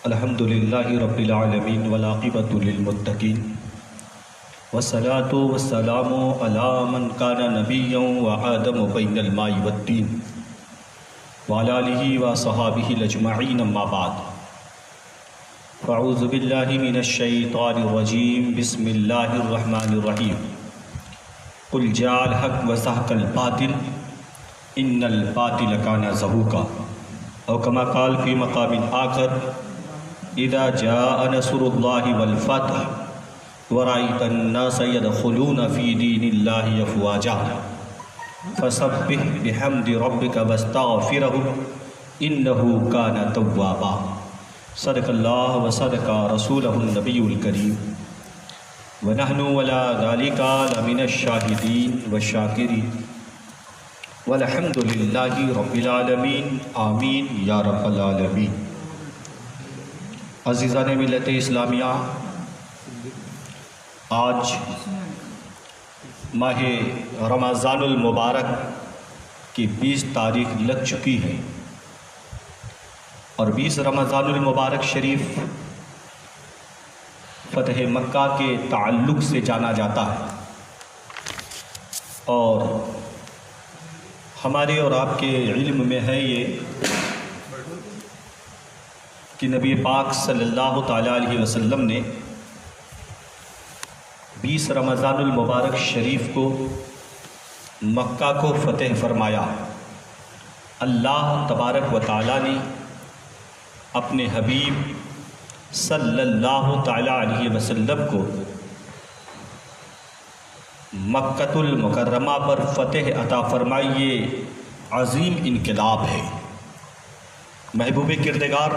الحمدللہ رب العالمین والعاقبۃ للمتقین والصلاة والسلام علی من کان نبیا وآدم بین الماء والطین وعلی آلہ وصحابہ اجمعین اما بعد فاعوذ باللہ من الشیطان الرجیم بسم اللہ الرحمن الرحیم قل جاء الحق وزهق الباطل ان الباطل کان زہوقا او کما قال فی مقام آخر اذا جاء نصر اللہ والفتح ورأیت الناس يدخلون فی دین اللہ افواجا فسبح بحمد ربک واستغفرہ انہ کان توابا صدق اللہ وصدق رسولہ النبی الکریم ونحن ولا ذلك لمن الشاہدین والشاکرین والحمد للہ رب العالمین آمین یا رب العالمین۔ عزیزان ملت اسلامیہ، آج ماہ رمضان المبارک کی 20 تاریخ لگ چکی ہے اور 20 رمضان المبارک شریف فتح مکہ کے تعلق سے جانا جاتا ہے، اور ہمارے اور آپ کے علم میں ہے یہ کہ نبی پاک صلی اللہ تعالیٰ علیہ وسلم نے 20 رمضان المبارک شریف کو مکہ کو فتح فرمایا۔ اللہ تبارک و تعالیٰ نے اپنے حبیب صلی اللہ تعالیٰ علیہ وسلم کو مکۃ المکرمہ پر فتح عطا فرمائی، یہ عظیم انقلاب ہے۔ محبوب کردگار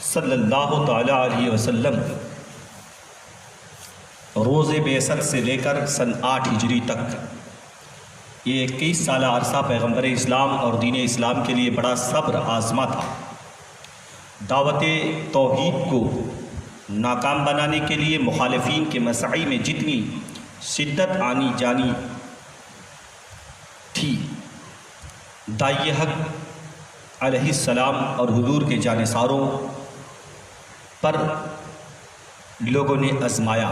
صلی اللہ تعالیٰ علیہ وسلم روز بعثت سے لے کر سن 8 ہجری تک یہ 21 سالہ عرصہ پیغمبر اسلام اور دین اسلام کے لیے بڑا صبر آزما تھا۔ دعوت توحید کو ناکام بنانے کے لیے مخالفین کے مسعی میں جتنی شدت آنی جانی تھی، داعی حق علیہ السلام اور حضور کے جانثاروں پر لوگوں نے آزمایا۔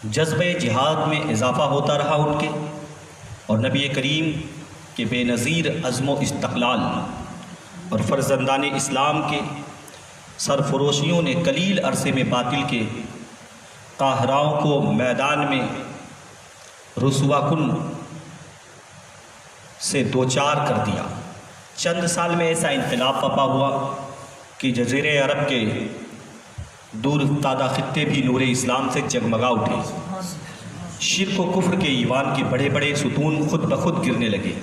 جذبہ جہاد میں اضافہ ہوتا رہا ان کے، اور نبی کریم کے بے نظیر عزم و استقلال اور فرزندان اسلام کے سرفروشیوں نے قلیل عرصے میں باطل کے قاہراؤں کو میدان میں رسوا کن سے دوچار کر دیا۔ چند سال میں ایسا انقلاب پپا ہوا کہ جزیرہ عرب کے دور افتادہ خطے بھی نور اسلام سے جگمگا اٹھے۔ شرک و کفر کے ایوان کے بڑے بڑے ستون خود بخود گرنے لگے۔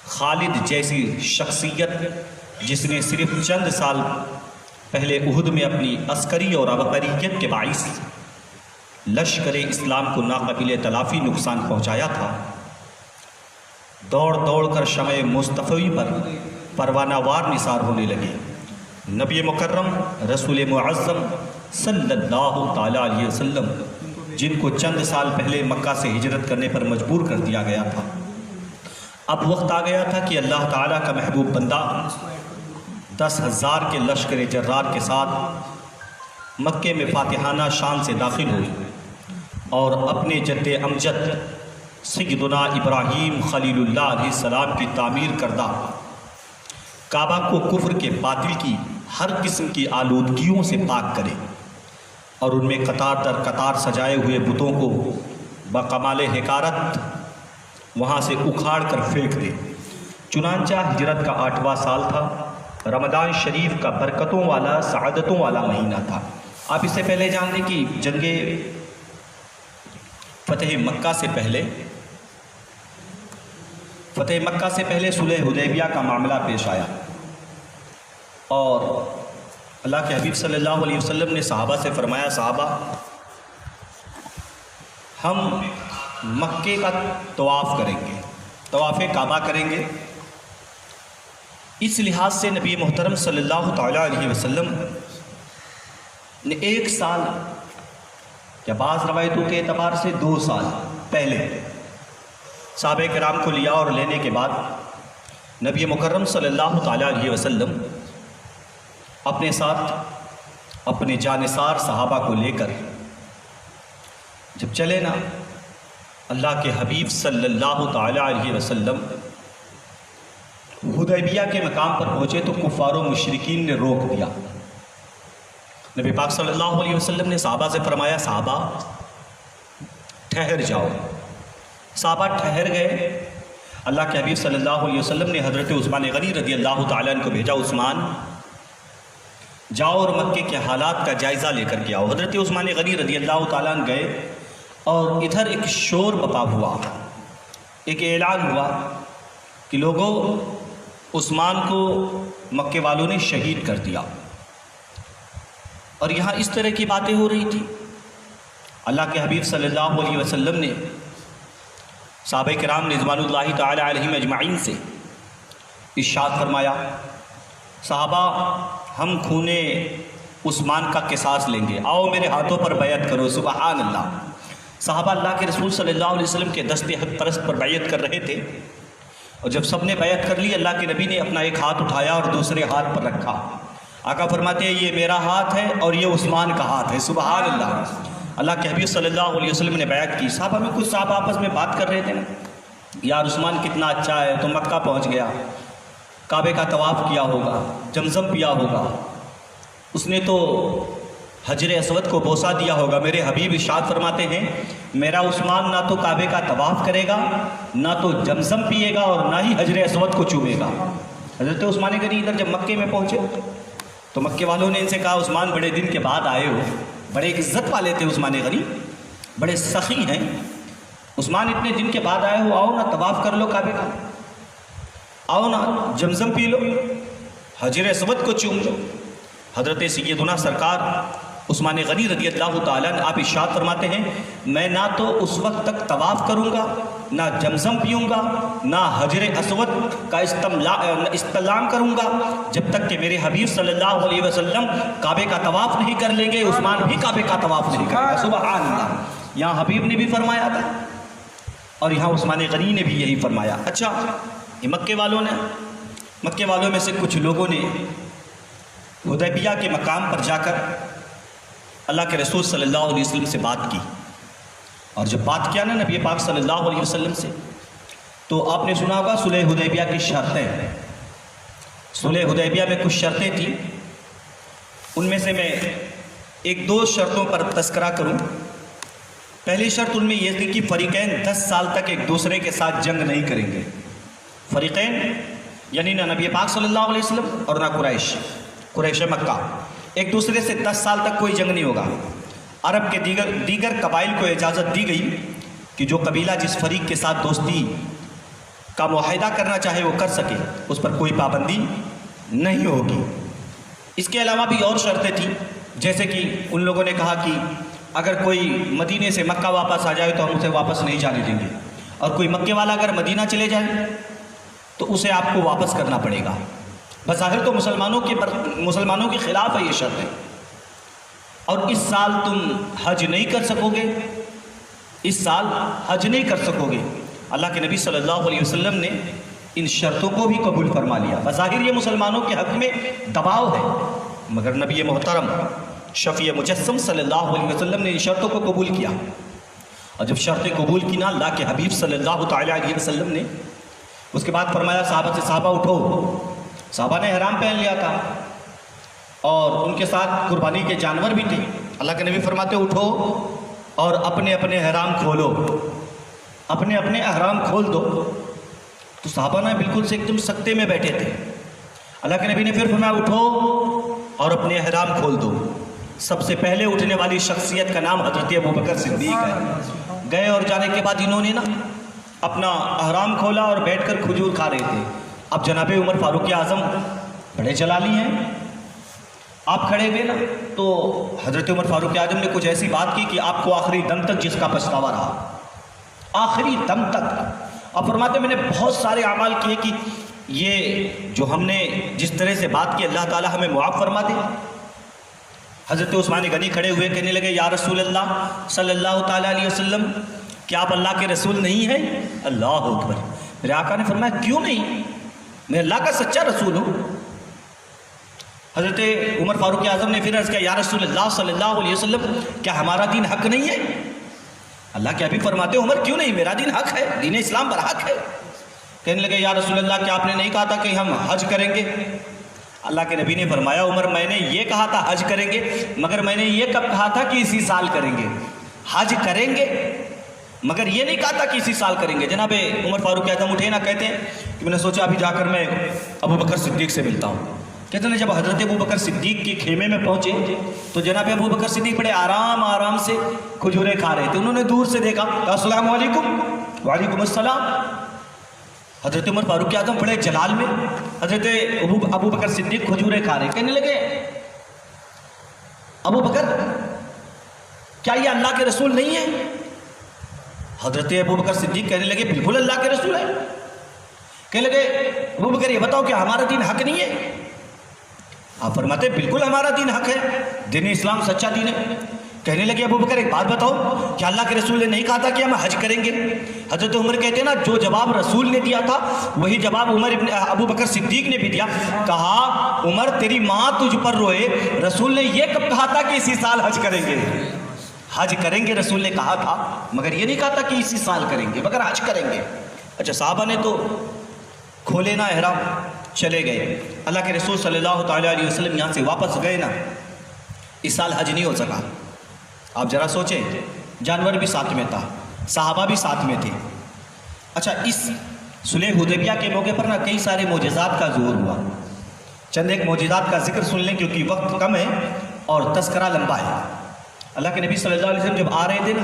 خالد جیسی شخصیت جس نے صرف چند سال پہلے احد میں اپنی عسکری اور عبقریت کے باعث لشکر اسلام کو ناقابل تلافی نقصان پہنچایا تھا، دوڑ دوڑ کر شمع مصطفی پر پروانہ وار نثار ہونے لگے۔ نبی مکرم رسول معظم صلی اللہ تعالیٰ علیہ وسلم، جن کو چند سال پہلے مکہ سے ہجرت کرنے پر مجبور کر دیا گیا تھا، اب وقت آ گیا تھا کہ اللہ تعالیٰ کا محبوب بندہ 10,000 کے لشکر جرار کے ساتھ مکے میں فاتحانہ شان سے داخل ہوئی اور اپنے جد امجد سیدنا ابراہیم خلیل اللہ علیہ السلام کی تعمیر کردہ کعبہ کو کفر کے باطل کی ہر قسم کی آلودگیوں سے پاک کرے اور ان میں قطار در قطار سجائے ہوئے بتوں کو بکمال حکارت وہاں سے اکھاڑ کر پھینک دے۔ چنانچہ ہجرت کا 8واں سال تھا، رمضان شریف کا برکتوں والا سعادتوں والا مہینہ تھا۔ آپ اس سے پہلے جان لیں کہ جنگ فتح مکہ سے پہلے صلح حدیبیہ کا معاملہ پیش آیا، اور اللہ کے حبیب صلی اللہ علیہ وسلم نے صحابہ سے فرمایا، صحابہ ہم مکے کا طواف کریں گے، طواف کعبہ کریں گے۔ اس لحاظ سے نبی محترم صلی اللہ تعالیٰ علیہ وسلم نے 1 سال یا بعض روایتوں کے اعتبار سے 2 سال پہلے صحابہ کرام کو لیا اور لینے کے بعد نبی مکرم صلی اللہ تعالیٰ علیہ وسلم اپنے ساتھ اپنے جانثار صحابہ کو لے کر جب چلے نا، اللہ کے حبیب صلی اللہ تعالیٰ علیہ وسلم حدیبیہ کے مقام پر پہنچے تو کفار و مشرکین نے روک دیا۔ نبی پاک صلی اللہ علیہ وسلم نے صحابہ سے فرمایا، صحابہ ٹھہر جاؤ۔ صحابہ ٹھہر گئے۔ اللہ کے حبیب صلی اللہ علیہ وسلم نے حضرت عثمان غنی رضی اللہ تعالیٰ عنہ کو بھیجا، عثمان جاؤ اور مکے کے حالات کا جائزہ لے کر کے آؤ۔ حضرت عثمان غنی رضی اللہ تعالیٰ عنہ گئے اور ادھر ایک شور بپا ہوا، ایک اعلان ہوا کہ لوگوں، عثمان کو مکے والوں نے شہید کر دیا۔ اور یہاں اس طرح کی باتیں ہو رہی تھی۔ اللہ کے حبیب صلی اللہ علیہ وسلم نے صحابہ کرام رضوان اللہ تعالی علیہم اجمعین سے ارشاد فرمایا، صحابہ ہم خون عثمان کا قصاص لیں گے، آؤ میرے ہاتھوں پر بیعت کرو۔ سبحان اللہ۔ صحابہ اللہ کے رسول صلی اللہ علیہ وسلم کے دست حق پرست پر بیعت کر رہے تھے، اور جب سب نے بیعت کر لی، اللہ کے نبی نے اپنا ایک ہاتھ اٹھایا اور دوسرے ہاتھ پر رکھا۔ آقا فرماتے ہیں یہ میرا ہاتھ ہے اور یہ عثمان کا ہاتھ ہے۔ سبحان اللہ۔ اللہ کے حبیب صلی اللہ علیہ وسلم نے بیعت کی۔ صحابہ میں کچھ صحابہ آپس میں بات کر رہے تھے نا، یار عثمان کتنا اچھا ہے، تو مکہ پہنچ گیا، کعبے کا طواف کیا ہوگا، زمزم پیا ہوگا، اس نے تو حجر اسود کو بوسہ دیا ہوگا۔ میرے حبیب ارشاد فرماتے ہیں میرا عثمان نہ تو کعبے کا طواف کرے گا، نہ تو زمزم پیے گا، اور نہ ہی حجر اسود کو چومے گا۔ حضرت عثمان غنی ادھر جب مکے میں پہنچے تو مکے والوں نے ان سے کہا، عثمان بڑے دن کے بعد آئے ہو، بڑے عزت والے تھے عثمان غنی، بڑے سخی ہیں، عثمان اتنے دن کے بعد آئے ہو، آؤ نا طواف کر لو کعبے کا، آؤ نا زمزم پی لو، حجر اسود کو چوم لو۔ حضرت سیدنا سرکار عثمان غنی رضی اللہ تعالیٰ نے آپ ارشاد فرماتے ہیں میں نہ تو اس وقت تک طواف کروں گا، نہ زمزم پیوں گا، نہ حجر اسود کا استلام کروں گا، جب تک کہ میرے حبیب صلی اللہ علیہ وسلم کعبے کا طواف نہیں کر لیں گے۔ عثمان بھی کعبے کا طواف نہیں کرے گا۔ سبحان اللہ۔ یہاں حبیب نے بھی فرمایا تھا اور یہاں عثمان غنی نے بھی یہی فرمایا۔ اچھا، یہ مکے والوں میں سے کچھ لوگوں نے حدیبیہ کے مقام پر جا کر اللہ کے رسول صلی اللہ علیہ وسلم سے بات کی، اور جب بات کیا نا نبی پاک صلی اللہ علیہ وسلم سے، تو آپ نے سنا ہوگا صلح حدیبیہ کی شرطیں۔ صلح حدیبیہ میں کچھ شرطیں تھیں، ان میں سے میں ایک دو شرطوں پر تذکرہ کروں۔ پہلی شرط ان میں یہ تھی کہ فریقین 10 سال تک ایک دوسرے کے ساتھ جنگ نہیں کریں گے۔ فریقین یعنی نہ نبی پاک صلی اللہ علیہ وسلم اور نہ قریش مکہ، ایک دوسرے سے 10 سال تک کوئی جنگ نہیں ہوگا۔ عرب کے دیگر قبائل کو اجازت دی گئی کہ جو قبیلہ جس فریق کے ساتھ دوستی کا معاہدہ کرنا چاہے وہ کر سکے، اس پر کوئی پابندی نہیں ہوگی۔ اس کے علاوہ بھی اور شرطیں تھیں، جیسے کہ ان لوگوں نے کہا کہ اگر کوئی مدینے سے مکہ واپس آ جائے تو ہم اسے واپس نہیں جانے دیں گے، اور کوئی مکے والا اگر مدینہ چلے جائے تو اسے آپ کو واپس کرنا پڑے گا۔ بظاہر تو مسلمانوں کے خلاف ہے یہ شرط ہے، اور اس سال تم حج نہیں کر سکو گے، اس سال حج نہیں کر سکو گے۔ اللہ کے نبی صلی اللہ علیہ وسلم نے ان شرطوں کو بھی قبول فرما لیا۔ بظاہر یہ مسلمانوں کے حق میں دباؤ ہے، مگر نبی محترم شفیع مجسم صلی اللہ علیہ وسلم نے ان شرطوں کو قبول کیا، اور جب شرطیں قبول کی نا اللہ کے حبیب صلی اللہ تعالیٰ علیہ وسلم نے اس کے بعد فرمایا صحابہ سے، صحابہ اٹھو۔ صحابہ نے احرام پہن لیا تھا اور ان کے ساتھ قربانی کے جانور بھی تھے۔ اللہ کے نبی فرماتے اٹھو اور اپنے اپنے احرام کھولو، اپنے اپنے احرام کھول دو۔ تو صحابہ نے بالکل سے ایک دم سکتے میں بیٹھے تھے۔ اللہ کے نبی نے پھر فرمایا اٹھو اور اپنے احرام کھول دو۔ سب سے پہلے اٹھنے والی شخصیت کا نام حضرت ابوبکر صدیق ہے۔ گئے اور جانے کے بعد انہوں نے نا اپنا احرام کھولا اور بیٹھ کر کھجور کھا رہے تھے۔ اب جناب عمر فاروق اعظم بڑے جلالی ہیں، آپ کھڑے ہوئے نا تو حضرت عمر فاروق اعظم نے کچھ ایسی بات کی کہ آپ کو آخری دم تک جس کا پچھتاوا رہا، آخری دم تک۔ اب فرماتے میں نے بہت سارے اعمال کیے کہ یہ جو ہم نے جس طرح سے بات کی اللہ تعالی ہمیں معاف فرما دے۔ حضرت عثمان غنی کھڑے ہوئے کہنے لگے یا رسول اللہ صلی اللہ تعالیٰ علیہ وسلم، کیا آپ اللہ کے رسول نہیں ہیں؟ اللہ اکبر۔ میرے آقا نے فرمایا کیوں نہیں، میں اللہ کا سچا رسول ہوں۔ حضرت عمر فاروق اعظم نے پھر عرض کیا یا رسول اللہ صلی اللہ علیہ وسلم کیا ہمارا دین حق نہیں ہے؟ اللہ کے حبیب فرماتے عمر کیوں نہیں، میرا دین حق ہے، دین اسلام برحق ہے۔ کہنے لگے یا رسول اللہ کیا آپ نے نہیں کہا تھا کہ ہم حج کریں گے؟ اللہ کے نبی نے فرمایا عمر میں نے یہ کہا تھا حج کریں گے، مگر میں نے یہ کب کہا تھا کہ اسی سال کریں گے؟ حج کریں گے مگر یہ نہیں کہا تھا کہ اسی سال کریں گے۔ جناب عمر فاروق اعظم اٹھے نا، کہتے ہیں کہ میں نے سوچا ابھی جا کر میں ابو بکر صدیق سے ملتا ہوں۔ کہتے ہیں جب حضرت ابو بکر صدیق کے خیمے میں پہنچے تو جناب ابو بکر صدیق بڑے آرام سے کھجورے کھا رہے تھے۔ انہوں نے دور سے دیکھا، السلام علیکم۔ وعلیکم السلام۔ حضرت عمر فاروق اعظم بڑے جلال میں، حضرت ابو بکر صدیق کھجورے کھا رہے، کہنے لگے ابو بکر کیا یہ اللہ کے رسول نہیں ہے؟ حضرت ابو بکر صدیق کہنے لگے بالکل اللہ کے رسول ہے۔ کہنے لگے ابو بکر یہ بتاؤ کہ ہمارا دین حق نہیں ہے؟ آپ فرماتے بالکل ہمارا دین حق ہے، دین اسلام سچا دین ہے۔ کہنے لگے ابو بکر ایک بات بتاؤ، کیا اللہ کے رسول نے نہیں کہا تھا کہ ہم حج کریں گے؟ حضرت عمر کہتے ہیں نا جو جواب رسول نے دیا تھا وہی جواب ابو بکر صدیق نے بھی دیا۔ کہا عمر تیری ماں تجھ پر روئے، رسول نے یہ کب کہا تھا کہ اسی سال حج کریں گے؟ حج کریں گے رسول نے کہا تھا، مگر یہ نہیں کہا تھا کہ اسی سال کریں گے، مگر حج کریں گے۔ اچھا صحابہ نے تو کھولے نا احرام، چلے گئے۔ اللہ کے رسول صلی اللہ تعالیٰ علیہ وسلم یہاں سے واپس گئے نا، اس سال حج نہیں ہو سکا۔ آپ ذرا سوچیں، جانور بھی ساتھ میں تھا، صحابہ بھی ساتھ میں تھے۔ اچھا اس صلح حدیبیہ کے موقع پر نا کئی سارے معجزات کا ظہور ہوا۔ چند ایک معجزات کا ذکر سن لیں کیونکہ وقت کم ہے اور تذکرہ لمبا ہے۔ اللہ کے نبی صلی اللہ علیہ وسلم جب آ رہے تھے نا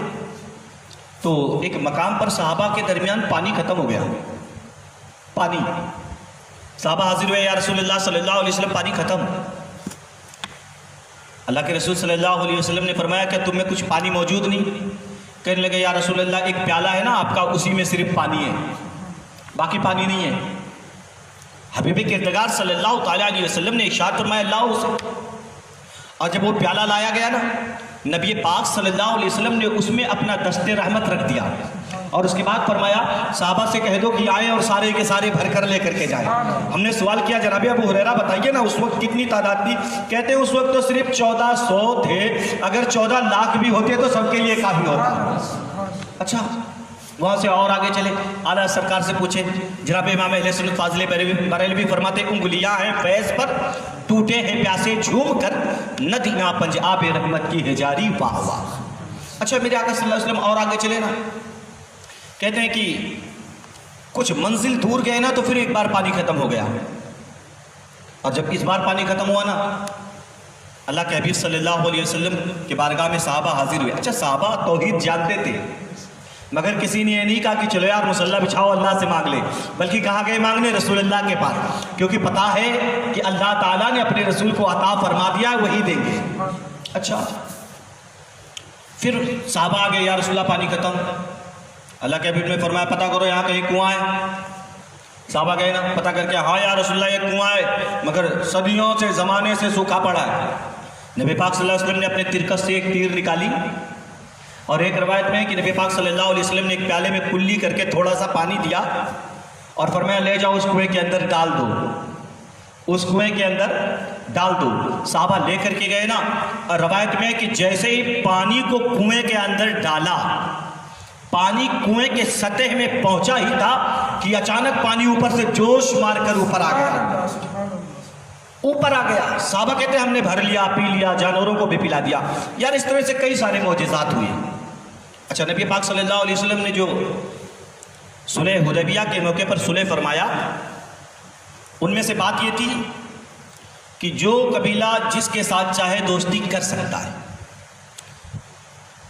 تو ایک مقام پر صحابہ کے درمیان پانی ختم ہو گیا۔ پانی، صحابہ حاضر ہوئے یا رسول اللہ صلی اللہ علیہ وسلم پانی ختم۔ اللہ کے رسول صلی اللہ علیہ وسلم نے فرمایا کہ تم میں کچھ پانی موجود نہیں؟ کہنے لگے یا رسول اللہ ایک پیالہ ہے نا آپ کا، اسی میں صرف پانی ہے، باقی پانی نہیں ہے۔ حبیب کردگار صلی اللہ تعالیٰ علیہ وسلم نے ارشاد فرمایا لاؤ اسے، اور جب وہ پیالہ لایا گیا نا نبی پاک صلی اللہ علیہ وسلم نے اس میں اپنا دست رحمت رکھ دیا اور اس کے بعد فرمایا صحابہ سے کہہ دو کہ آئیں اور سارے کے سارے بھر کر لے کر کے جائیں۔ ہم نے سوال کیا جناب ابو ہریرہ بتائیے نا اس وقت کتنی تعداد تھی؟ کہتے ہیں اس وقت تو صرف 1400 تھے، اگر 14 لاکھ بھی ہوتے تو سب کے لیے کافی ہوتا۔ اچھا وہاں سے اور آگے چلے، اعلیٰ سرکار سے پوچھے، جناب امام اہل سنت فاضل بریلوی فرماتے انگلیاں ہیں فیض پر، ٹوٹے ہیں پیاسے جھوم کر، ندیاں پنج آب رحمت کی ہے جاری واہ واہ۔ اچھا میرے آقا صلی اللہ علیہ وسلم اور آگے چلے نا، کہتے ہیں کہ کچھ منزل دور گئے نا تو پھر ایک بار پانی ختم ہو گیا، اور جب اس بار پانی ختم ہوا نا اللہ کے حبیب صلی اللہ علیہ وسلم کے بارگاہ میں صحابہ حاضر ہوئے۔ اچھا صحابہ توحید جانتے تھے، مگر کسی نے یہ نہیں کہا کہ چلو یار مصلی بچھاؤ اللہ سے مانگ لے، بلکہ کہاں گئے مانگنے؟ رسول اللہ کے پاس، کیونکہ پتہ ہے کہ اللہ تعالیٰ نے اپنے رسول کو عطا فرما دیا ہے، وہی دیں گے۔ اچھا پھر صحابہ آگے یا رسول اللہ پانی ختم، اللہ کے حبیب نے فرمایا پتہ کرو یہاں کہیں کنواں ہے۔ صحابہ گئے نا، پتہ کر کے ہاں یا رسول اللہ یہ کنواں ہے مگر صدیوں سے زمانے سے سوکھا پڑا ہے۔ نبی پاک صلی اللہ علیہ وسلم نے اپنے ترکس سے ایک تیر نکالی، اور ایک روایت میں ہے کہ نبی پاک صلی اللہ علیہ وسلم نے ایک پیالے میں کلی کر کے تھوڑا سا پانی دیا اور فرمایا لے جاؤ اس کنویں کے اندر ڈال دو، اس کنویں کے اندر ڈال دو۔ صحابہ لے کر کے گئے نا، اور روایت میں ہے کہ جیسے ہی پانی کو کنویں کے اندر ڈالا، پانی کنویں کے سطح میں پہنچا ہی تھا کہ اچانک پانی اوپر سے جوش مار کر اوپر آ گیا، اوپر آ گیا۔ صحابہ کہتے ہیں ہم نے بھر لیا، پی لیا، جانوروں کو بھی پلا دیا۔ یار اس طرح سے کئی سارے معجزات ہوئے۔ اچھا نبی پاک صلی اللہ علیہ وسلم نے جو صلح حدیبیہ کے موقع پر صلح فرمایا، ان میں سے بات یہ تھی کہ جو قبیلہ جس کے ساتھ چاہے دوستی کر سکتا ہے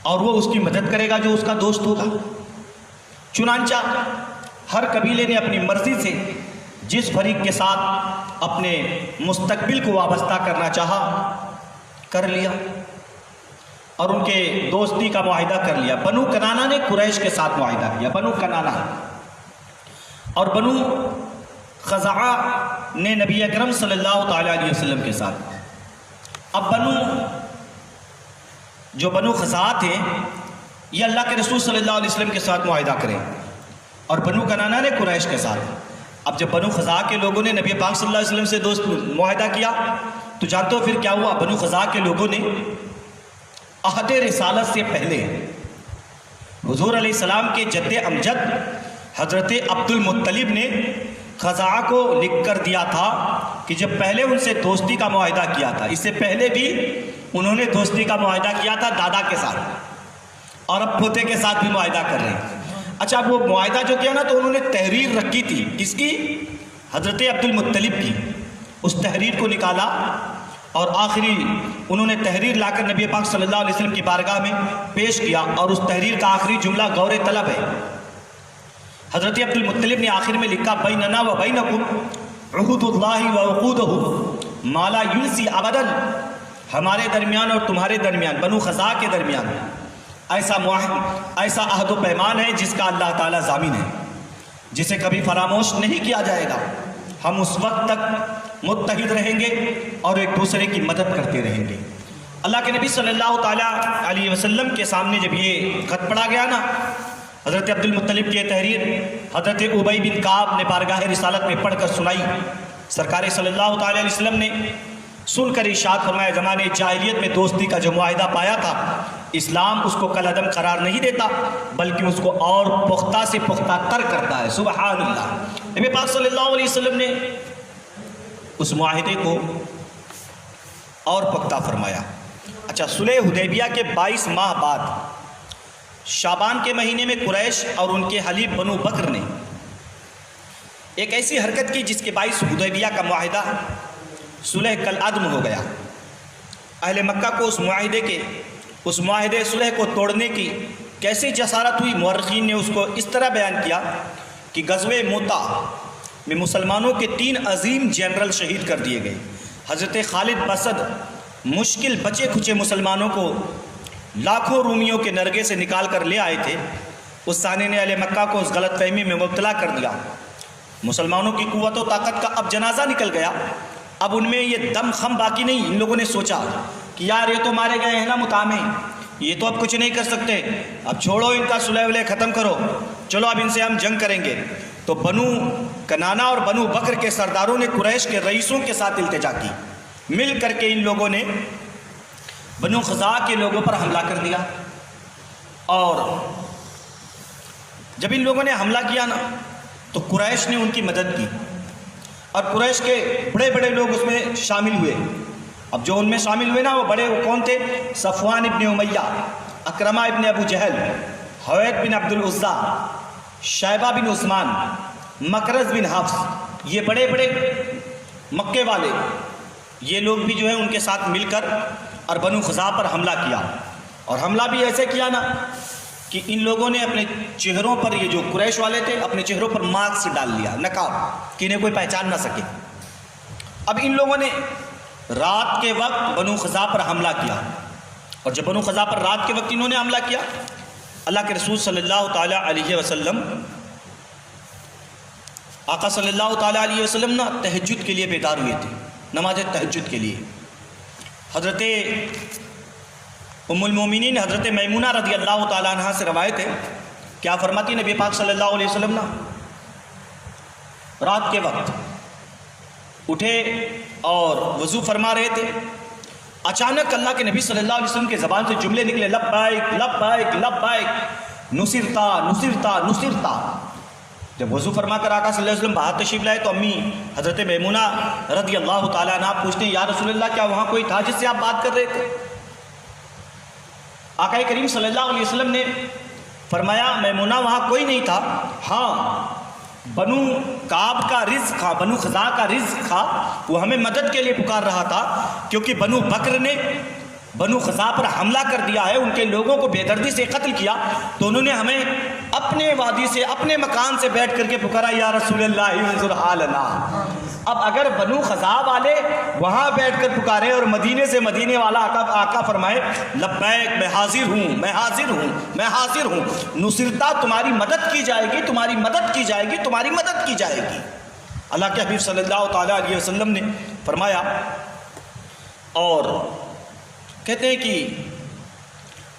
اور وہ اس کی مدد کرے گا جو اس کا دوست ہوگا۔ چنانچہ ہر قبیلے نے اپنی مرضی سے جس فریق کے ساتھ اپنے مستقبل کو وابستہ کرنا چاہا کر لیا، اور ان کے دوستی کا معاہدہ کر لیا۔ بنو کنانہ نے قریش کے ساتھ معاہدہ کیا، بنو کنانہ، اور بنو خزاعہ نے نبی اکرم صلی اللہ تعالیٰ علیہ وسلم کے ساتھ۔ اب جو بنو خزاعہ تھے یہ اللہ کے رسول صلی اللہ علیہ وسلم کے ساتھ معاہدہ کریں، اور بنو کنانہ نے قریش کے ساتھ۔ اب جب بنو خزاع کے لوگوں نے نبی پاک صلی اللہ علیہ وسلم سے دوست معاہدہ کیا تو جانتے ہو پھر کیا ہوا؟ بنو خزاع کے لوگوں نے عہد رسالت سے پہلے حضور علیہ السلام کے جد امجد حضرت عبد المطلب نے خزاع کو لکھ کر دیا تھا کہ جب پہلے ان سے دوستی کا معاہدہ کیا تھا، اس سے پہلے بھی انہوں نے دوستی کا معاہدہ کیا تھا دادا کے ساتھ، اور اب پوتے کے ساتھ بھی معاہدہ کر رہے ہیں۔ اچھا، اب وہ معاہدہ جو کیا نا تو انہوں نے تحریر رکھی تھی، کس کی؟ حضرت عبد المطلب کی۔ اس تحریر کو نکالا اور آخری انہوں نے تحریر لا کر نبی پاک صلی اللہ علیہ وسلم کی بارگاہ میں پیش کیا، اور اس تحریر کا آخری جملہ غور طلب ہے۔ حضرت عبد المطلب نے آخر میں لکھا بیننا و بینکم عہد اللہ و عقودہ ما لا ینسی ابدا، ہمارے درمیان اور تمہارے درمیان، بنو خزاع کے درمیان ایسا عہد و پیمان ہے جس کا اللہ تعالیٰ ضامن ہے، جسے کبھی فراموش نہیں کیا جائے گا۔ ہم اس وقت تک متحد رہیں گے اور ایک دوسرے کی مدد کرتے رہیں گے۔ اللہ کے نبی صلی اللہ تعالیٰ علیہ وسلم کے سامنے جب یہ خط پڑھا گیا نا، حضرت عبد المطلب کی تحریر حضرت ابی بن کعب نے بارگاہ رسالت میں پڑھ کر سنائی۔ سرکار صلی اللہ تعالیٰ علیہ وسلم نے سن کر ارشاد فرمایا، زمانے جاہلیت میں دوستی کا جو معاہدہ پایا تھا، اسلام اس کو کل عدم قرار نہیں دیتا بلکہ اس کو اور پختہ سے پختہ تر کرتا ہے۔ سبحان اللہ۔ نبی پاک صلی اللہ علیہ وسلم نے اس معاہدے کو اور پختہ فرمایا۔ اچھا، صلح حدیبیہ کے 22 ماہ بعد شعبان کے مہینے میں قریش اور ان کے حلیف بنو بکر نے ایک ایسی حرکت کی جس کے باعث حدیبیہ کا معاہدہ صلح کل عدم ہو گیا۔ اہل مکہ کو اس معاہدے صلح کو توڑنے کی کیسی جسارت ہوئی، مورخین نے اس کو اس طرح بیان کیا کہ غزوہ موتا میں مسلمانوں کے 3 عظیم جنرل شہید کر دیے گئے۔ حضرت خالد بسد مشکل بچے کھچے مسلمانوں کو لاکھوں رومیوں کے نرگے سے نکال کر لے آئے تھے۔ اس سانے نے اہل مکہ کو اس غلط فہمی میں مبتلا کر دیا۔ مسلمانوں کی قوت و طاقت کا اب جنازہ نکل گیا، اب ان میں یہ دم خم باقی نہیں۔ ان لوگوں نے سوچا کہ یار یہ تو مارے گئے ہیں نا مطعم، یہ تو اب کچھ نہیں کر سکتے، اب چھوڑو ان کا صلح ولح ختم کرو، چلو اب ان سے ہم جنگ کریں گے۔ تو بنو کنانہ اور بنو بکر کے سرداروں نے قریش کے رئیسوں کے ساتھ التجا کی، مل کر کے ان لوگوں نے بنو خزاع کے لوگوں پر حملہ کر دیا۔ اور جب ان لوگوں نے حملہ کیا نا تو قریش نے ان کی مدد کی، اور قریش کے بڑے بڑے لوگ اس میں شامل ہوئے۔ اب جو ان میں شامل ہوئے نا وہ بڑے کون تھے؟ صفوان ابن امیہ، اکرمہ ابن ابو جہل، حوید بن عبد العزیٰ، شیبہ بن عثمان، مکرز بن حفص، یہ بڑے بڑے مکے والے یہ لوگ بھی جو ہے ان کے ساتھ مل کر اور بنو خزاع پر حملہ کیا۔ اور حملہ بھی ایسے کیا نا کہ ان لوگوں نے اپنے چہروں پر، یہ جو قریش والے تھے، اپنے چہروں پر ماسک ڈال لیا، نقاب، کہ انہیں کوئی پہچان نہ سکے۔ اب ان لوگوں نے رات کے وقت بنو خزاع پر حملہ کیا، اور جب بنو خزاع پر رات کے وقت انہوں نے حملہ کیا، اللہ کے رسول صلی اللہ تعالیٰ علیہ وسلم، آقا صلی اللہ تعالیٰ علیہ وسلم نا تہجد کے لیے بیدار ہوئے تھے، نماز تہجد کے لیے۔ حضرت ام المومنین حضرت میمونہ رضی اللہ تعالیٰ عنہ سے روایت ہے، کیا فرماتی نبی پاک صلی اللہ علیہ وسلم نا رات کے وقت اٹھے اور وضو فرما رہے تھے، اچانک اللہ کے نبی صلی اللہ علیہ وسلم کے زبان سے جملے نکلے، لبیک لبیک لبیک نصرتا نصرتا نصرتا۔ جب وضو فرما کر آقا صلی اللہ علیہ وسلم باہر تشریف لائے تو امی حضرت میمونہ رضی اللہ تعالیٰ عنہ پوچھتے ہیں، یا رسول اللہ کیا وہاں کوئی تھا جس سے آپ بات کر رہے تھے؟ آقا کریم صلی اللہ علیہ وسلم نے فرمایا، میمونہ وہاں کوئی نہیں تھا، ہاں بنو کعب کا رزق تھا، بنو خزاع کا رزق تھا، وہ ہمیں مدد کے لیے پکار رہا تھا، کیونکہ بنو بکر نے بنو خزاع پر حملہ کر دیا ہے، ان کے لوگوں کو بے دردی سے قتل کیا، تو انہوں نے ہمیں اپنے وادی سے، اپنے مکان سے بیٹھ کر کے پکارا، یا رسول اللہ انظر حالنا۔ اب اگر بنو خزاع والے وہاں بیٹھ کر پکارے اور مدینے سے مدینے والا آقا فرمائے، لبیک میں حاضر ہوں میں حاضر ہوں میں حاضر ہوں، نصرتا تمہاری مدد کی جائے گی، تمہاری مدد کی جائے گی، تمہاری مدد کی جائے گی۔ اللہ کے حبیب صلی اللہ تعالیٰ علیہ وسلم نے فرمایا، اور کہتے ہیں کہ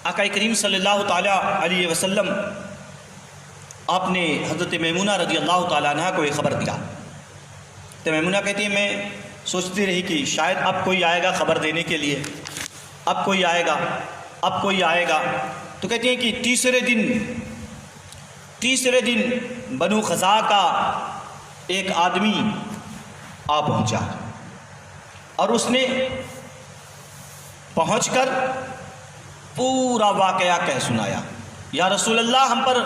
آقا کریم صلی اللہ تعالیٰ علیہ وسلم آپ نے حضرت میمونہ رضی اللہ تعالیٰ عنہ کو یہ خبر دیا حضرت میمونہ کہتی ہیں میں سوچتی رہی کہ شاید اب کوئی آئے گا خبر دینے کے لیے، اب کوئی آئے گا، اب کوئی آئے گا۔ تو کہتی ہیں کہ تیسرے دن بنو خزاعہ کا ایک آدمی آ پہنچا، اور اس نے پہنچ کر پورا واقعہ کہہ سنایا، یا رسول اللہ ہم پر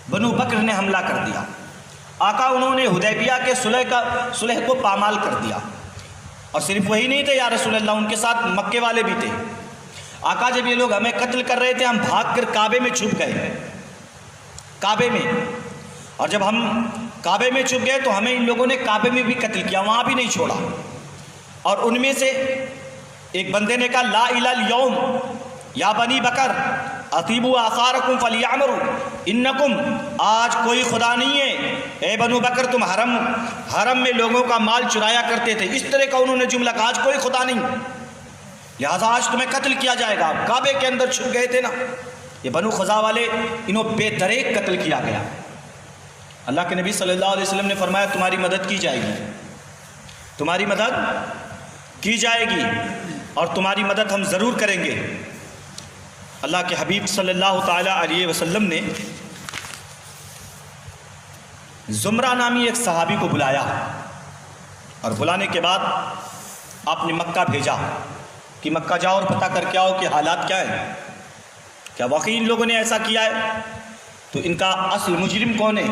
بنو بکر نے حملہ کر دیا، آقا انہوں نے حدیبیہ کے صلح کو پامال کر دیا، اور صرف وہی نہیں تھے یا رسول اللہ، ان کے ساتھ مکے والے بھی تھے۔ آقا جب یہ لوگ ہمیں قتل کر رہے تھے ہم بھاگ کر کعبے میں چھپ گئے، کعبے میں، اور جب ہم کعبے میں چھپ گئے تو ہمیں ان لوگوں نے کعبے میں بھی قتل کیا، وہاں بھی نہیں چھوڑا۔ اور ان میں سے ایک بندے نے کہا لا الہ الیوم یا بنی بکر اطیبوا آثارکم فلیعمروا انکم، آج کوئی خدا نہیں ہے، اے بنو بکر تم حرم میں لوگوں کا مال چرایا کرتے تھے، اس طرح کا انہوں نے جملہ کہا، آج کوئی خدا نہیں، لہذا آج تمہیں قتل کیا جائے گا۔ کعبے کے اندر چھپ گئے تھے نا یہ بنو خزاعہ والے، انہوں بے دریغ قتل کیا گیا۔ اللہ کے نبی صلی اللہ علیہ وسلم نے فرمایا تمہاری مدد کی جائے گی، تمہاری مدد کی جائے گی، اور تمہاری مدد ہم ضرور کریں گے۔ اللہ کے حبیب صلی اللہ تعالیٰ علیہ وسلم نے زمرہ نامی ایک صحابی کو بلایا، اور بلانے کے بعد آپ نے مکہ بھیجا کہ مکہ جاؤ اور پتہ کر کے آؤ کہ حالات کیا ہیں، کیا واقعی ان لوگوں نے ایسا کیا ہے، تو ان کا اصل مجرم کون ہے،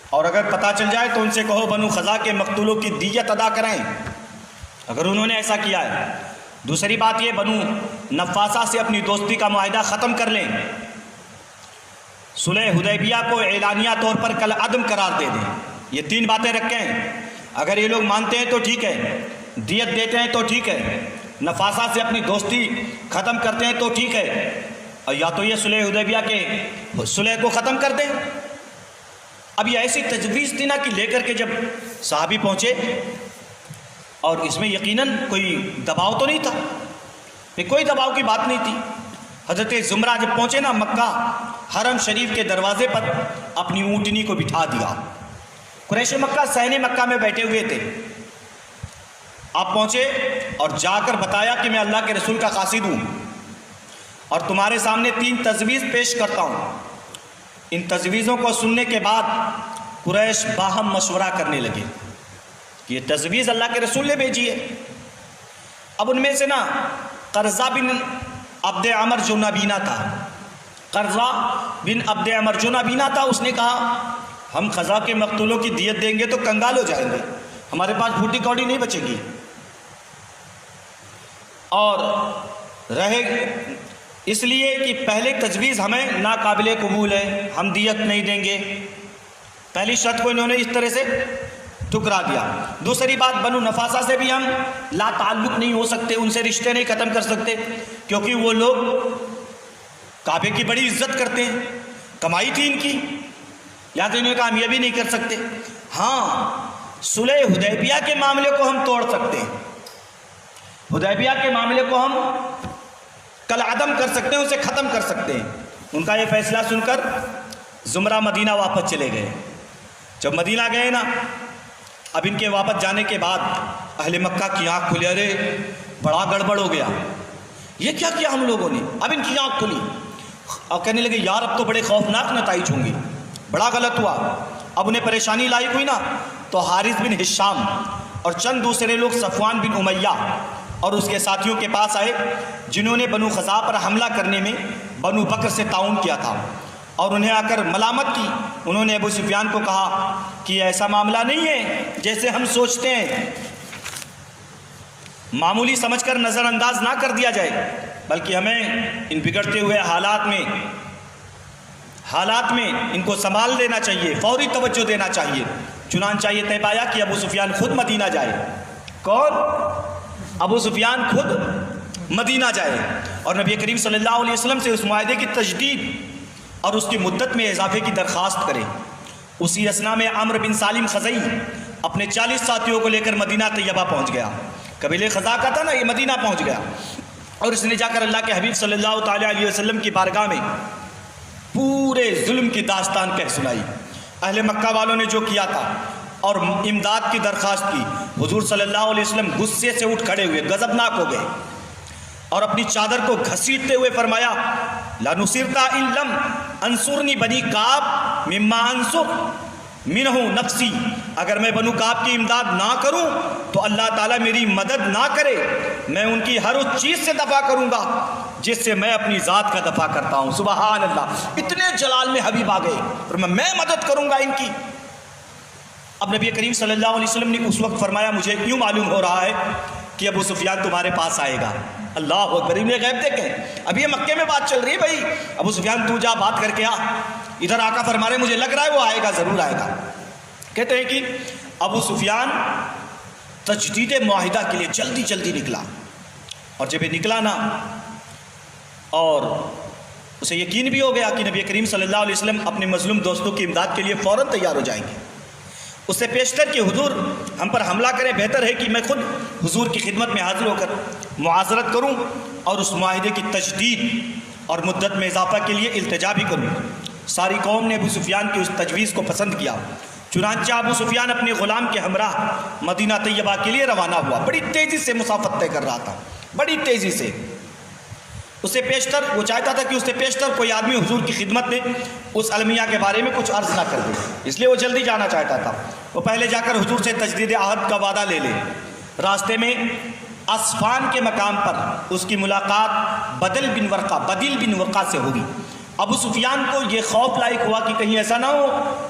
اور اگر پتہ چل جائے تو ان سے کہو بنو خزاعہ کے مقتولوں کی دیت ادا کرائیں اگر انہوں نے ایسا کیا ہے۔ دوسری بات یہ بنو نفاسہ سے اپنی دوستی کا معاہدہ ختم کر لیں، صلح حدیبیہ کو اعلانیہ طور پر کل عدم قرار دے دیں، یہ تین باتیں رکھیں۔ اگر یہ لوگ مانتے ہیں تو ٹھیک ہے، دیت دیتے ہیں تو ٹھیک ہے، نفاسہ سے اپنی دوستی ختم کرتے ہیں تو ٹھیک ہے، اور یا تو یہ صلح حدیبیہ کے صلح کو ختم کر دیں۔ اب یہ ایسی تجویز تھی نا کہ لے کر کے جب صحابی پہنچے، اور اس میں یقیناً کوئی دباؤ تو نہیں تھا، کوئی دباؤ کی بات نہیں تھی۔ حضرت زمرہ جب پہنچے نا مکہ، حرم شریف کے دروازے پر اپنی اونٹنی کو بٹھا دیا۔ قریش مکہ صحن مکہ میں بیٹھے ہوئے تھے، آپ پہنچے اور جا کر بتایا کہ میں اللہ کے رسول کا قاصد ہوں، اور تمہارے سامنے 3 تجویز پیش کرتا ہوں۔ ان تجویزوں کو سننے کے بعد قریش باہم مشورہ کرنے لگے کہ یہ تجویز اللہ کے رسول نے بھیجی ہے۔ اب ان میں سے نا قرظہ بن عبد عمر جو نابینا تھا، قرظہ بن عبد عمر جو نابینا تھا، اس نے کہا ہم خزاع کے مقتولوں کی دیت دیں گے تو کنگال ہو جائیں گے، ہمارے پاس پھوٹی کوڑی نہیں بچے گی، اور رہے اس لیے کہ پہلے تجویز ہمیں ناقابل قبول ہے، ہم دیت نہیں دیں گے، پہلی شرط کو انہوں نے اس طرح سے ٹھکرا دیا۔ دوسری بات بنو نفاسہ سے بھی ہم لا تعلق نہیں ہو سکتے، ان سے رشتے نہیں ختم کر سکتے، کیونکہ وہ لوگ کعبے کی بڑی عزت کرتے ہیں، کمائی تھی ان کی، یا تو انہیں کہا ہم یہ بھی نہیں کر سکتے۔ ہاں صلح حدیبیہ کے معاملے کو ہم توڑ سکتے ہیں، حدیبیہ کے معاملے کو ہم کل عدم کر سکتے ہیں، اسے ختم کر سکتے ہیں۔ ان کا یہ فیصلہ سن کر زمرہ مدینہ واپس چلے گئے۔ جب مدینہ گئے نا، اب ان کے واپس جانے کے بعد اہل مکہ کی آنکھ کھلی، ارے بڑا گڑبڑ ہو گیا، یہ کیا کیا ہم لوگوں نے؟ اب ان کی آنکھ کھلی اور کہنے لگے یار اب تو بڑے خوفناک نتائج ہوں گے، بڑا غلط ہوا۔ اب انہیں پریشانی لاحق ہوئی نا، تو حارث بن ہشام اور چند دوسرے لوگ صفوان بن امیہ اور اس کے ساتھیوں کے پاس آئے، جنہوں نے بنو خزاعہ پر حملہ کرنے میں بنو بکر سے تعاون کیا تھا، اور انہیں آ کر ملامت کی۔ انہوں نے ابو سفیان کو کہا کہ ایسا معاملہ نہیں ہے جیسے ہم سوچتے ہیں، معمولی سمجھ کر نظر انداز نہ کر دیا جائے، بلکہ ہمیں ان بگڑتے ہوئے حالات میں ان کو سنبھال لینا چاہیے، فوری توجہ دینا چاہیے۔ چنانچہ یہ طے پایا کہ ابو سفیان خود مدینہ جائے۔ کون؟ ابو سفیان خود مدینہ جائے، اور نبی کریم صلی اللہ علیہ وسلم سے اس معاہدے کی تجدید اور اس کی مدت میں اضافے کی درخواست کرے۔ اسی اثنا میں عمرو بن سالم خزاعی اپنے 40 ساتھیوں کو لے کر مدینہ طیبہ پہنچ گیا، قبیلے خزاع کا تھا نا، یہ مدینہ پہنچ گیا، اور اس نے جا کر اللہ کے حبیب صلی اللہ تعالیٰ علیہ وسلم کی بارگاہ میں پورے ظلم کی داستان کہہ سنائی۔ اہل مکہ والوں نے جو کیا تھا اور امداد کی درخواست کی۔ حضور صلی اللہ علیہ وسلم غصے سے اٹھ کھڑے ہوئے، غضبناک ہو گئے اور اپنی چادر کو گھسیٹتے ہوئے فرمایا لَنُصِرْتَ إِن لَّمْ أَنصُرْنِي بَنِي كَعْبَ مِمَّا أَنصُرْ مِنْهُ نَفْسِي، اگر میں بنو کعب کی امداد نہ کروں تو اللہ تعالیٰ میری مدد نہ کرے، میں ان کی ہر اس چیز سے دفاع کروں گا جس سے میں اپنی ذات کا دفاع کرتا ہوں۔ سبحان اللہ، اتنے جلال میں حبیب آ گئے اور میں مدد کروں گا ان کی۔ اب نبی کریم صلی اللہ علیہ وسلم نے اس وقت فرمایا مجھے یوں معلوم ہو رہا ہے کہ ابو سفیان تمہارے پاس آئے گا۔ اللہ اکبر، انہیں غیب دیکھیں، اب یہ مکے میں بات چل رہی ہے، بھائی ابو سفیان تو جا بات کر کے آ، ادھر آقا فرما رہے مجھے لگ رہا ہے وہ آئے گا، ضرور آئے گا۔ کہتے ہیں کہ ابو سفیان تجدید معاہدہ کے لیے جلدی جلدی نکلا، اور جب یہ نکلا نا اور اسے یقین بھی ہو گیا کہ نبی کریم صلی اللہ علیہ وسلم اپنے مظلوم دوستوں کی امداد کے لیے فوراً تیار ہو جائیں گے، اس سے پیشتر کہ حضور ہم پر حملہ کریں، بہتر ہے کہ میں خود حضور کی خدمت میں حاضر ہو کر معاذرت کروں اور اس معاہدے کی تجدید اور مدت میں اضافہ کے لیے التجا بھی کروں۔ ساری قوم نے ابو سفیان کی اس تجویز کو پسند کیا، چنانچہ ابو سفیان اپنے غلام کے ہمراہ مدینہ طیبہ کے لیے روانہ ہوا۔ بڑی تیزی سے مسافت طے کر رہا تھا، بڑی تیزی سے۔ اسے پیشتر وہ چاہتا تھا کہ اس سے پیشتر کوئی آدمی حضور کی خدمت میں اس المیہ کے بارے میں کچھ عرض نہ کر دے، اس لیے وہ جلدی جانا چاہتا تھا۔ وہ پہلے جا کر حضور سے تجدید عہد کا وعدہ لے لے۔ راستے میں اصفان کے مقام پر اس کی ملاقات بدل بن ورقہ سے ہوگی۔ ابو سفیان کو یہ خوف لاحق ہوا کہ کہیں ایسا نہ ہو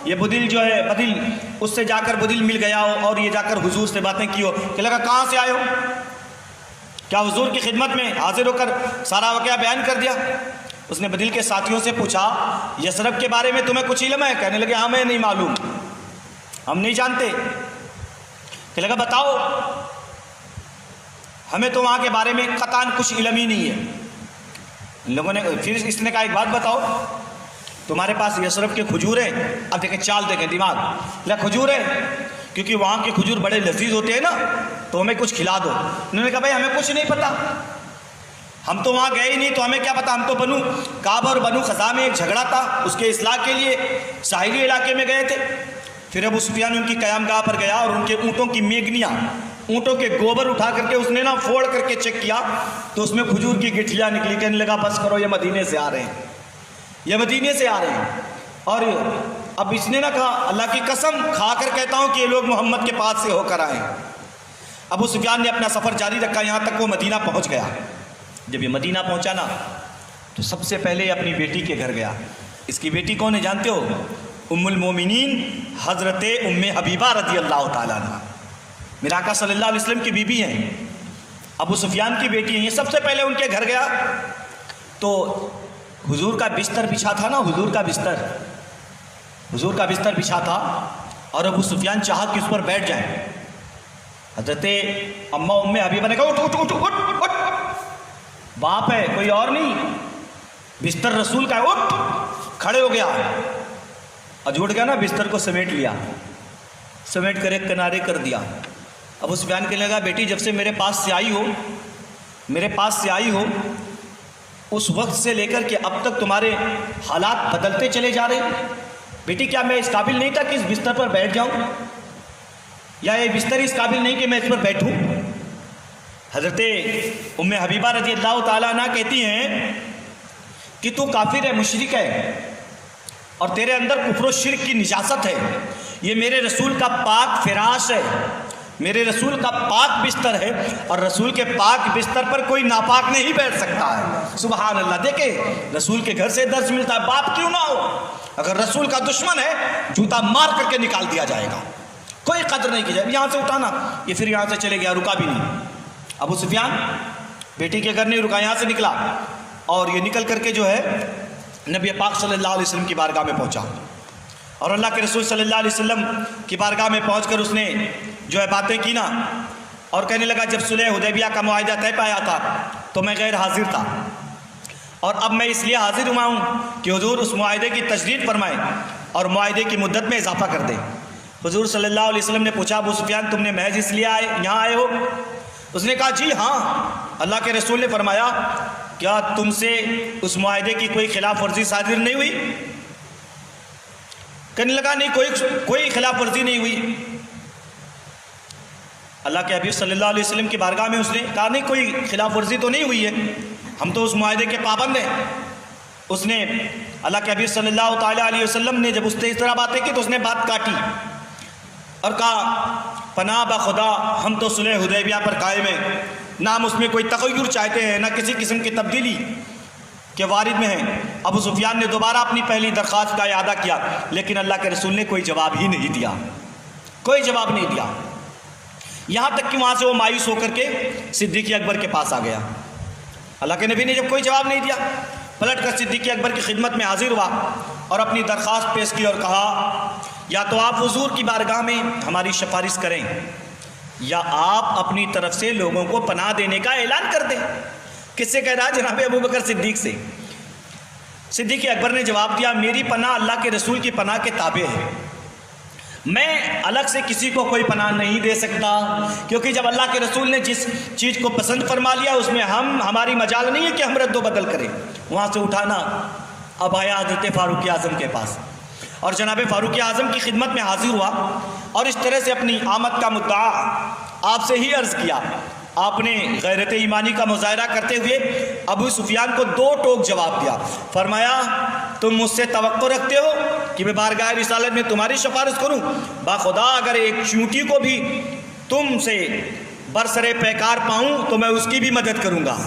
یہ بدل اس سے جا کر بدل مل گیا ہو اور یہ جا کر حضور سے باتیں کی ہو، کہ لگا کہاں سے آئے ہو، کیا حضور کی خدمت میں حاضر ہو کر سارا واقعہ بیان کر دیا۔ اس نے بدل کے ساتھیوں سے پوچھا یثرب کے بارے میں تمہیں کچھ علم ہے؟ کہنے لگے ہاں ہمیں نہیں معلوم، ہم نہیں جانتے۔ کہ لگا بتاؤ، ہمیں تو وہاں کے بارے میں قطعاً کچھ علم ہی نہیں ہے۔ ان لوگوں نے پھر اس نے کہا ایک بات بتاؤ، تمہارے پاس یثرب کے کھجور ہیں؟ اب دیکھیں چال دیکھیں دماغ، کھجور ہے کیونکہ وہاں کے کھجور بڑے لذیذ ہوتے ہیں نا، تو ہمیں کچھ کھلا دو۔ انہوں نے کہا بھائی ہمیں کچھ نہیں پتا، ہم تو وہاں گئے ہی نہیں، تو ہمیں کیا پتا، ہم تو بنو کعب اور بنو خزاع میں ایک جھگڑا تھا، اس کے اصلاح کے لیے ساحلی علاقے میں گئے تھے۔ پھر ابو سفیان ان کی قیام گاہ پر گیا اور ان کے اونٹوں کی میگنیاں، اونٹوں کے گوبر اٹھا کر کے اس نے نا پھوڑ کر کے چیک کیا تو اس میں کھجور کی گٹھلیاں نکلی۔ کہنے لگا بس کرو، یہ مدینے سے آ رہے ہیں، یہ مدینے سے آ رہے ہیں۔ اور اب اس نے نہ کہا اللہ کی قسم کھا کر کہتا ہوں کہ یہ لوگ محمد کے پاس سے ہو کر آئے۔ ابو سفیان نے اپنا سفر جاری رکھا یہاں تک وہ مدینہ پہنچ گیا۔ جب یہ مدینہ پہنچا نا تو سب سے پہلے اپنی بیٹی کے گھر گیا۔ اس کی بیٹی کون ہے جانتے ہو؟ ام المومنین حضرت ام حبیبہ رضی اللہ تعالیٰ عنہ، میرے آقا صلی اللہ علیہ وسلم کی بیوی ہیں، ابو سفیان کی بیٹی ہیں۔ یہ سب سے پہلے ان کے گھر گیا تو حضور کا بستر بچھا تھا نا، حضور کا بستر بچھا تھا اور ابو سفیان چاہا کہ اس پر بیٹھ جائیں۔ حضرت اماں ام حبیبہ نے کہا اٹھ اٹھ اٹھ اٹھ اٹھ، باپ ہے کوئی اور نہیں، بستر رسول کا ہے، اٹھ۔ کھڑے ہو گیا اور جھوٹ گیا نا، بستر کو سمیٹ لیا، سمیٹ کر ایک کنارے کر دیا۔ ابو سفیان کہنے لگا بیٹی جب سے میرے پاس سے آئی ہو اس وقت سے لے کر کے اب تک تمہارے حالات بدلتے چلے جا رہے ہیں۔ بیٹی کیا میں اس قابل نہیں تھا کہ اس بستر پر بیٹھ جاؤں، یا یہ بستر اس قابل نہیں کہ میں اس پر بیٹھوں؟ حضرت ام حبیبہ رضی اللہ تعالیٰ عنہ کہتی ہیں کہ تو کافر ہے، مشرک ہے، اور تیرے اندر کفر و شرک کی نجاست ہے۔ یہ میرے رسول کا پاک فراش ہے، میرے رسول کا پاک بستر ہے، اور رسول کے پاک بستر پر کوئی ناپاک نہیں بیٹھ سکتا ہے۔ سبحان اللہ، دیکھیں رسول کے گھر سے درس ملتا ہے، باپ کیوں نہ ہو، اگر رسول کا دشمن ہے جوتا مار کر کے نکال دیا جائے گا، کوئی قدر نہیں کی جائے۔ یہاں سے اٹھانا، یہ پھر یہاں سے چلے گیا، رکا بھی نہیں۔ ابو سفیان بیٹی کے گھر نہیں رکا، یہاں سے نکلا اور یہ نکل کر کے جو ہے نبی پاک صلی اللہ علیہ وسلم کی بارگاہ میں پہنچا، اور اللہ کے رسول صلی اللہ علیہ وسلم کی بارگاہ میں پہنچ کر اس نے جو ہے باتیں کی نا، اور کہنے لگا جب صلح حدیبیہ کا معاہدہ طے پایا تھا تو میں غیر حاضر تھا، اور اب میں اس لیے حاضر ہوا ہوں کہ حضور اس معاہدے کی تجدید فرمائیں اور معاہدے کی مدت میں اضافہ کر دیں۔ حضور صلی اللہ علیہ وسلم نے پوچھا ابو سفیان تم نے محض اس لیے یہاں آئے ہو؟ اس نے کہا جی ہاں، اللہ کے رسول نے فرمایا کیا تم سے اس معاہدے کی کوئی خلاف ورزی صادر نہیں ہوئی؟ کہنے لگا نہیں، کوئی خلاف ورزی نہیں ہوئی۔ اللہ کے حبیب صلی اللہ علیہ وسلم کی بارگاہ میں اس نے کہا نہیں کوئی خلاف ورزی تو نہیں ہوئی ہے، ہم تو اس معاہدے کے پابند ہیں۔ اس نے اللہ کے حبیب صلی اللہ تعالیٰ علیہ وسلم نے جب اس سے اس طرح باتیں کی تو اس نے بات کاٹی اور کہا پناہ بخدا ہم تو صلح حدیبیہ پر قائم ہیں، نہ ہم اس میں کوئی تغیر چاہتے ہیں، نہ کسی قسم کی تبدیلی کے وارد میں ہیں۔ ابو سفیان نے دوبارہ اپنی پہلی درخواست کا اعادہ کیا، لیکن اللہ کے رسول نے کوئی جواب ہی نہیں دیا، کوئی جواب نہیں دیا، یہاں تک کہ وہاں سے وہ مایوس ہو کر کے صدیق اکبر کے پاس آ گیا۔ اللہ کے نبی نے جب کوئی جواب نہیں دیا، پلٹ کر صدیق اکبر کی خدمت میں حاضر ہوا اور اپنی درخواست پیش کی اور کہا یا تو آپ حضور کی بارگاہ میں ہماری سفارش کریں یا آپ اپنی طرف سے لوگوں کو پناہ دینے کا اعلان کر دیں۔ کس سے کہہ رہا ہے؟ جناب ابو بکر صدیق سے۔ صدیق اکبر نے جواب دیا میری پناہ اللہ کے رسول کی پناہ کے تابع ہے، میں الگ سے کسی کو کوئی پناہ نہیں دے سکتا، کیونکہ جب اللہ کے رسول نے جس چیز کو پسند فرما لیا اس میں ہماری مجال نہیں ہے کہ ہم رد و بدل کریں۔ وہاں سے اٹھانا اب آیا حضرت فاروق اعظم کے پاس اور جناب فاروق اعظم کی خدمت میں حاضر ہوا اور اس طرح سے اپنی آمد کا مدعا آپ سے ہی عرض کیا۔ آپ نے غیرت ایمانی کا مظاہرہ کرتے ہوئے ابو سفیان کو دو ٹوک جواب دیا۔ فرمایا تم مجھ سے توقع رکھتے ہو کہ میں بارگاہ رسالت میں تمہاری سفارش کروں؟ باخدا اگر ایک چونٹی کو بھی تم سے برسرے پیکار پاؤں تو میں اس کی بھی مدد کروں گا۔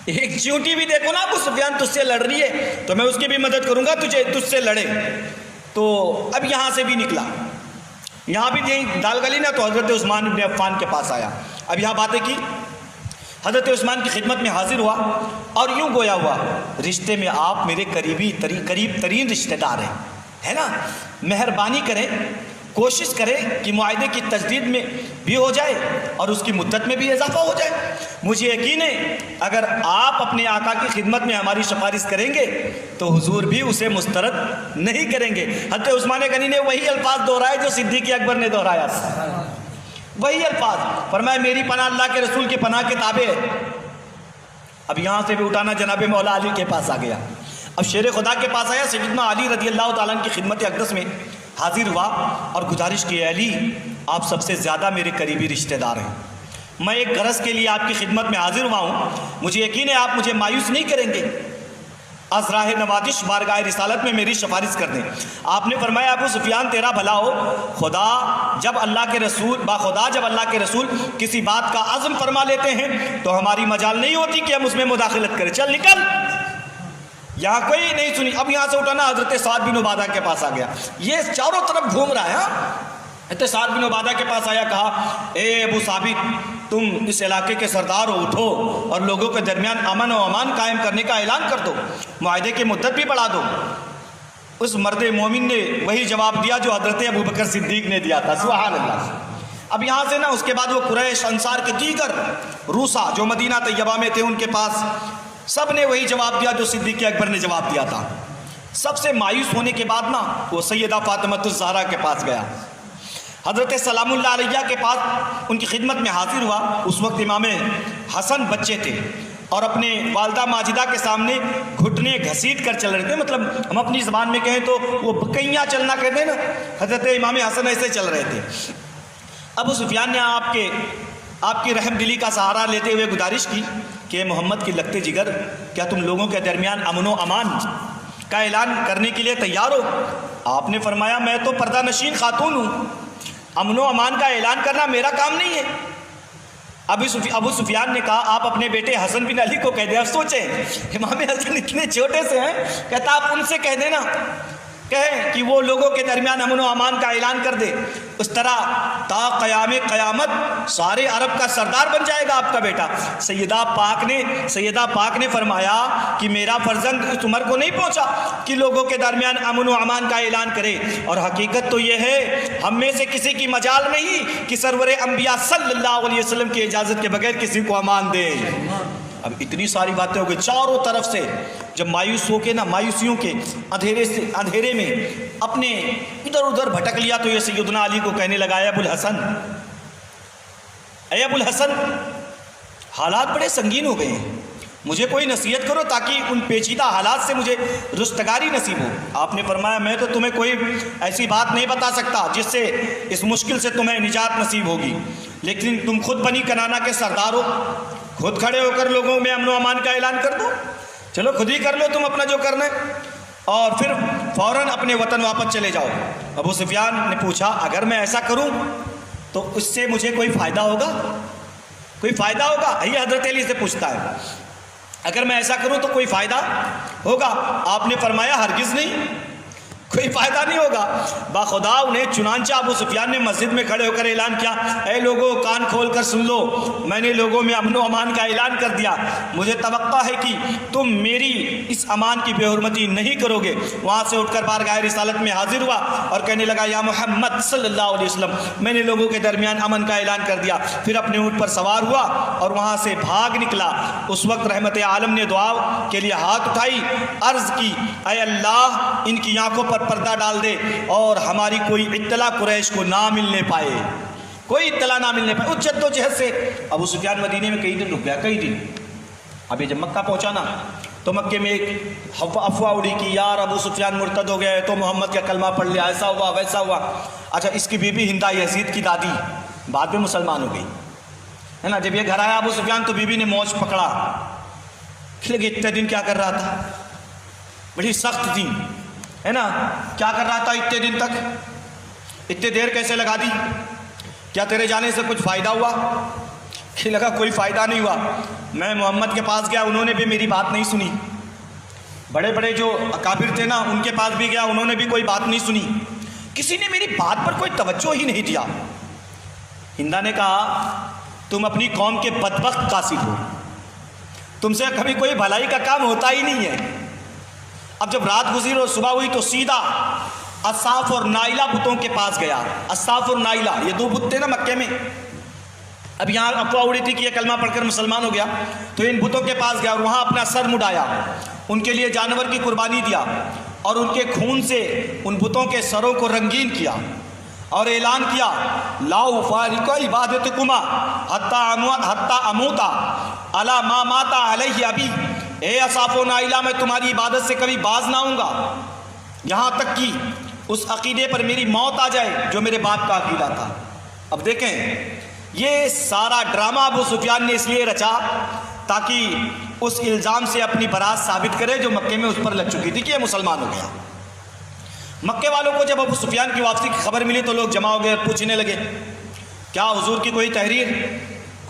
ایک چونٹی بھی دیکھو نا ابو سفیان تجھ سے لڑ رہی ہے تو میں اس کی بھی مدد کروں گا تجھ سے لڑے۔ تو اب یہاں سے بھی نکلا، یہاں بھی دال گلی نا تو حضرت عثمان بن عفان کے پاس آیا۔ اب یہاں باتیں کی، حضرت عثمان کی خدمت میں حاضر ہوا اور یوں گویا ہوا رشتے میں آپ میرے قریب ترین رشتہ دار ہیں، ہے نا، مہربانی کریں، کوشش کریں کہ معاہدے کی تجدید میں بھی ہو جائے اور اس کی مدت میں بھی اضافہ ہو جائے۔ مجھے یقین ہے اگر آپ اپنے آقا کی خدمت میں ہماری سفارش کریں گے تو حضور بھی اسے مسترد نہیں کریں گے۔ حضرت عثمان غنی نے وہی الفاظ دہرائے جو صدیق اکبر نے دہرایا، وہی الفاظ، فرمایا میری پناہ اللہ کے رسول کی پناہ کے تابع ہے۔ اب یہاں سے بھی اٹھانا جناب مولا علی کے پاس آ گیا۔ اب شیر خدا کے پاس آیا، سیدنا علی رضی اللہ تعالیٰ عنہ کی خدمت اقدس میں حاضر ہوا اور گزارش کی علی آپ سب سے زیادہ میرے قریبی رشتہ دار ہیں، میں ایک غرض کے لیے آپ کی خدمت میں حاضر ہوا ہوں، مجھے یقین ہے آپ مجھے مایوس نہیں کریں گے، از راہ نوازش بارگاہ رسالت میں میری سفارش کر دیں۔ آپ نے فرمایا ابو سفیان تیرا بھلا ہو، خدا جب اللہ کے رسول کسی بات کا عزم فرما لیتے ہیں تو ہماری مجال نہیں ہوتی کہ ہم اس میں مداخلت کریں، چل نکل، یہاں کوئی نہیں سنی۔ اب یہاں سے اٹھانا حضرت سعد بن عبادہ کے پاس آ گیا، یہ چاروں طرف گھوم رہا ہے۔ حضرت سعد بن عبادہ کے پاس آیا، کہا اے ابو ثابت تم اس علاقے کے سردار ہو، اٹھو اور لوگوں کے درمیان امن و امان قائم کرنے کا اعلان کر دو، معاہدے کی مدت بھی بڑھا دو۔ اس مرد مومن نے وہی جواب دیا جو حضرت ابو بکر صدیق نے دیا تھا، سبحان اللہ۔ اب یہاں سے نا اس کے بعد وہ قریش انصار کے دیگر روسا جو مدینہ طیبہ میں تھے ان کے پاس سب نے وہی جواب دیا جو صدیق اکبر نے جواب دیا تھا۔ سب سے مایوس ہونے کے بعد نا وہ سیدہ فاطمہ الزہرا کے پاس گیا، حضرت سلام اللہ علیہ کے پاس ان کی خدمت میں حاضر ہوا۔ اس وقت امام حسن بچے تھے اور اپنے والدہ ماجدہ کے سامنے گھٹنے گھسیٹ کر چل رہے تھے، مطلب ہم اپنی زبان میں کہیں تو وہ بکیاں چلنا کہتے ہیں نا، حضرت امام حسن ایسے چل رہے تھے۔ ابو سفیان نے آپ کی رحم دلی کا سہارا لیتے ہوئے گزارش کی کہ محمد کی لگتے جگر کیا تم لوگوں کے درمیان امن و امان کا اعلان کرنے کے لیے تیار ہو؟ آپ نے فرمایا میں تو پردہ نشین خاتون ہوں، امن و امان کا اعلان کرنا میرا کام نہیں ہے۔ ابو سفیان نے کہا آپ اپنے بیٹے حسن بن علی کو کہہ دیں۔ اب سوچیں امام حسن اتنے چھوٹے سے ہیں، کہتا آپ ان سے کہہ دینا، کہیں کہ وہ لوگوں کے درمیان امن و امان کا اعلان کر دے، اس طرح تا قیام قیامت سارے عرب کا سردار بن جائے گا آپ کا بیٹا۔ سیدہ پاک نے فرمایا کہ میرا فرزند اس عمر کو نہیں پہنچا کہ لوگوں کے درمیان امن و امان کا اعلان کرے، اور حقیقت تو یہ ہے ہم میں سے کسی کی مجال نہیں کہ سرور انبیاء صلی اللہ علیہ وسلم کی اجازت کے بغیر کسی کو امان دے۔ اب اتنی ساری باتیں ہو گئی، چاروں طرف سے جب مایوس ہو کے نا مایوسیوں کے اندھیرے میں اپنے ادھر ادھر بھٹک لیا تو یہ سیدنا علی کو کہنے لگا اے ابو الحسن حالات بڑے سنگین ہو گئے ہیں، مجھے کوئی نصیحت کرو تاکہ ان پیچیدہ حالات سے مجھے رستگاری نصیب ہو۔ آپ نے فرمایا میں تو تمہیں کوئی ایسی بات نہیں بتا سکتا جس سے اس مشکل سے تمہیں نجات نصیب ہوگی، لیکن تم خود بنی کنانا کے سردار ہو، خود کھڑے ہو کر لوگوں میں امن و امان کا اعلان کر دو، چلو خود ہی کر لو تم اپنا جو کرنا ہے، اور پھر فوراً اپنے وطن واپس چلے جاؤ۔ ابو سفیان نے پوچھا اگر میں ایسا کروں تو اس سے مجھے کوئی فائدہ ہوگا؟ کوئی فائدہ ہوگا؟ یہ حضرت علی سے پوچھتا ہے، اگر میں ایسا کروں تو کوئی فائدہ ہوگا؟ آپ نے فرمایا ہرگز نہیں، کوئی فائدہ نہیں ہوگا۔ باخدا انہیں چنانچہ ابو سفیان نے مسجد میں کھڑے ہو کر اعلان کیا، اے لوگوں کان کھول کر سن لو، میں نے لوگوں میں امن و امان کا اعلان کر دیا، مجھے توقع ہے کہ تم میری اس امان کی بے حرمتی نہیں کرو گے۔ وہاں سے اٹھ کر بارگاہ رسالت میں حاضر ہوا اور کہنے لگا یا محمد صلی اللہ علیہ وسلم، میں نے لوگوں کے درمیان امن کا اعلان کر دیا۔ پھر اپنے اونٹ پر سوار ہوا اور وہاں سے بھاگ نکلا۔ اس وقت رحمت عالم نے دعا کے لیے ہاتھ اٹھائی، عرض کی اے اللہ ان کی آنکھوں پر پردہ ڈال دے اور ہماری کوئی اطلاع قریش کو نہ ملنے پائے، کوئی اطلاع نہ ملنے پائے۔ اس جد و جہد سے ابو سفیان مدینے میں کئی دن رک گیا، کئی دن۔ ابھی جب مکہ پہنچا نا تو مکے میں ایک افواہ اڑی کہ یار ابو سفیان مرتد ہو گیا ہے تو محمد کا کلمہ پڑھ لیا، ایسا ہوا ویسا ہوا۔ اچھا اس کی بیوی ہندا یزید کی دادی بعد میں مسلمان ہو گئی ہے نا۔ جب یہ گھر آیا ابو سفیان تو بیوی نے موچ پکڑا، لگے اتنے دن کیا کر رہا تھا، بڑی سخت تھی ہے نا، کیا کر رہا تھا اتنے دن تک، اتنے دیر کیسے لگا دی، کیا تیرے جانے سے کچھ فائدہ ہوا؟ کہ لگا کوئی فائدہ نہیں ہوا، میں محمد کے پاس گیا انہوں نے بھی میری بات نہیں سنی، بڑے بڑے جو اکابر تھے نا ان کے پاس بھی گیا انہوں نے بھی کوئی بات نہیں سنی، کسی نے میری بات پر کوئی توجہ ہی نہیں دیا۔ ہندا نے کہا تم اپنی قوم کے بدبخت قاصد ہو، تم سے کبھی کوئی بھلائی کا کام ہوتا ہی نہیں ہے۔ اب جب رات گزری اور صبح ہوئی تو سیدھا اصاف اور نائلہ بتوں کے پاس گیا۔ اصاف اور نائلہ یہ دو بت تھے نا مکے میں، اب یہاں افواہ اڑی تھی کہ یہ کلمہ پڑھ کر مسلمان ہو گیا، تو ان بتوں کے پاس گیا اور وہاں اپنا سر مڈایا، ان کے لیے جانور کی قربانی دیا اور ان کے خون سے ان بتوں کے سروں کو رنگین کیا اور اعلان کیا لا فارق عبادتکما حتی اموتا علی ما مات علیہ ابی، اے اصاف و نائلہ میں تمہاری عبادت سے کبھی باز نہ ہوں گا یہاں تک کہ اس عقیدے پر میری موت آ جائے جو میرے باپ کا عقیدہ تھا۔ اب دیکھیں یہ سارا ڈرامہ ابو سفیان نے اس لیے رچا تاکہ اس الزام سے اپنی برات ثابت کرے جو مکے میں اس پر لگ چکی تھی کہ یہ مسلمان ہو گیا۔ مکے والوں کو جب ابو سفیان کی واپسی کی خبر ملی تو لوگ جمع ہو گئے اور پوچھنے لگے کیا حضور کی کوئی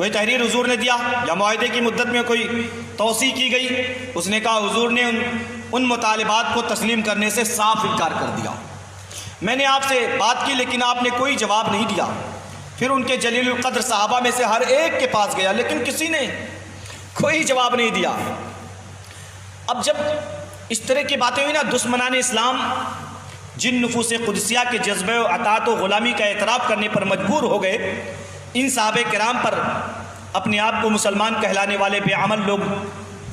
تحریر حضور نے دیا یا معاہدے کی مدت میں کوئی توسیع کی گئی؟ اس نے کہا حضور نے ان مطالبات کو تسلیم کرنے سے صاف انکار کر دیا، میں نے آپ سے بات کی لیکن آپ نے کوئی جواب نہیں دیا۔ پھر ان کے جلیل القدر صحابہ میں سے ہر ایک کے پاس گیا لیکن کسی نے کوئی جواب نہیں دیا۔ اب جب اس طرح کی باتیں ہوئی نا، دشمنان اسلام جن نفوس قدسیہ کے جذبے و اطاعت و غلامی کا اعتراف کرنے پر مجبور ہو گئے، ان صحابہ کرام پر اپنے آپ کو مسلمان کہلانے والے بے عمل لوگ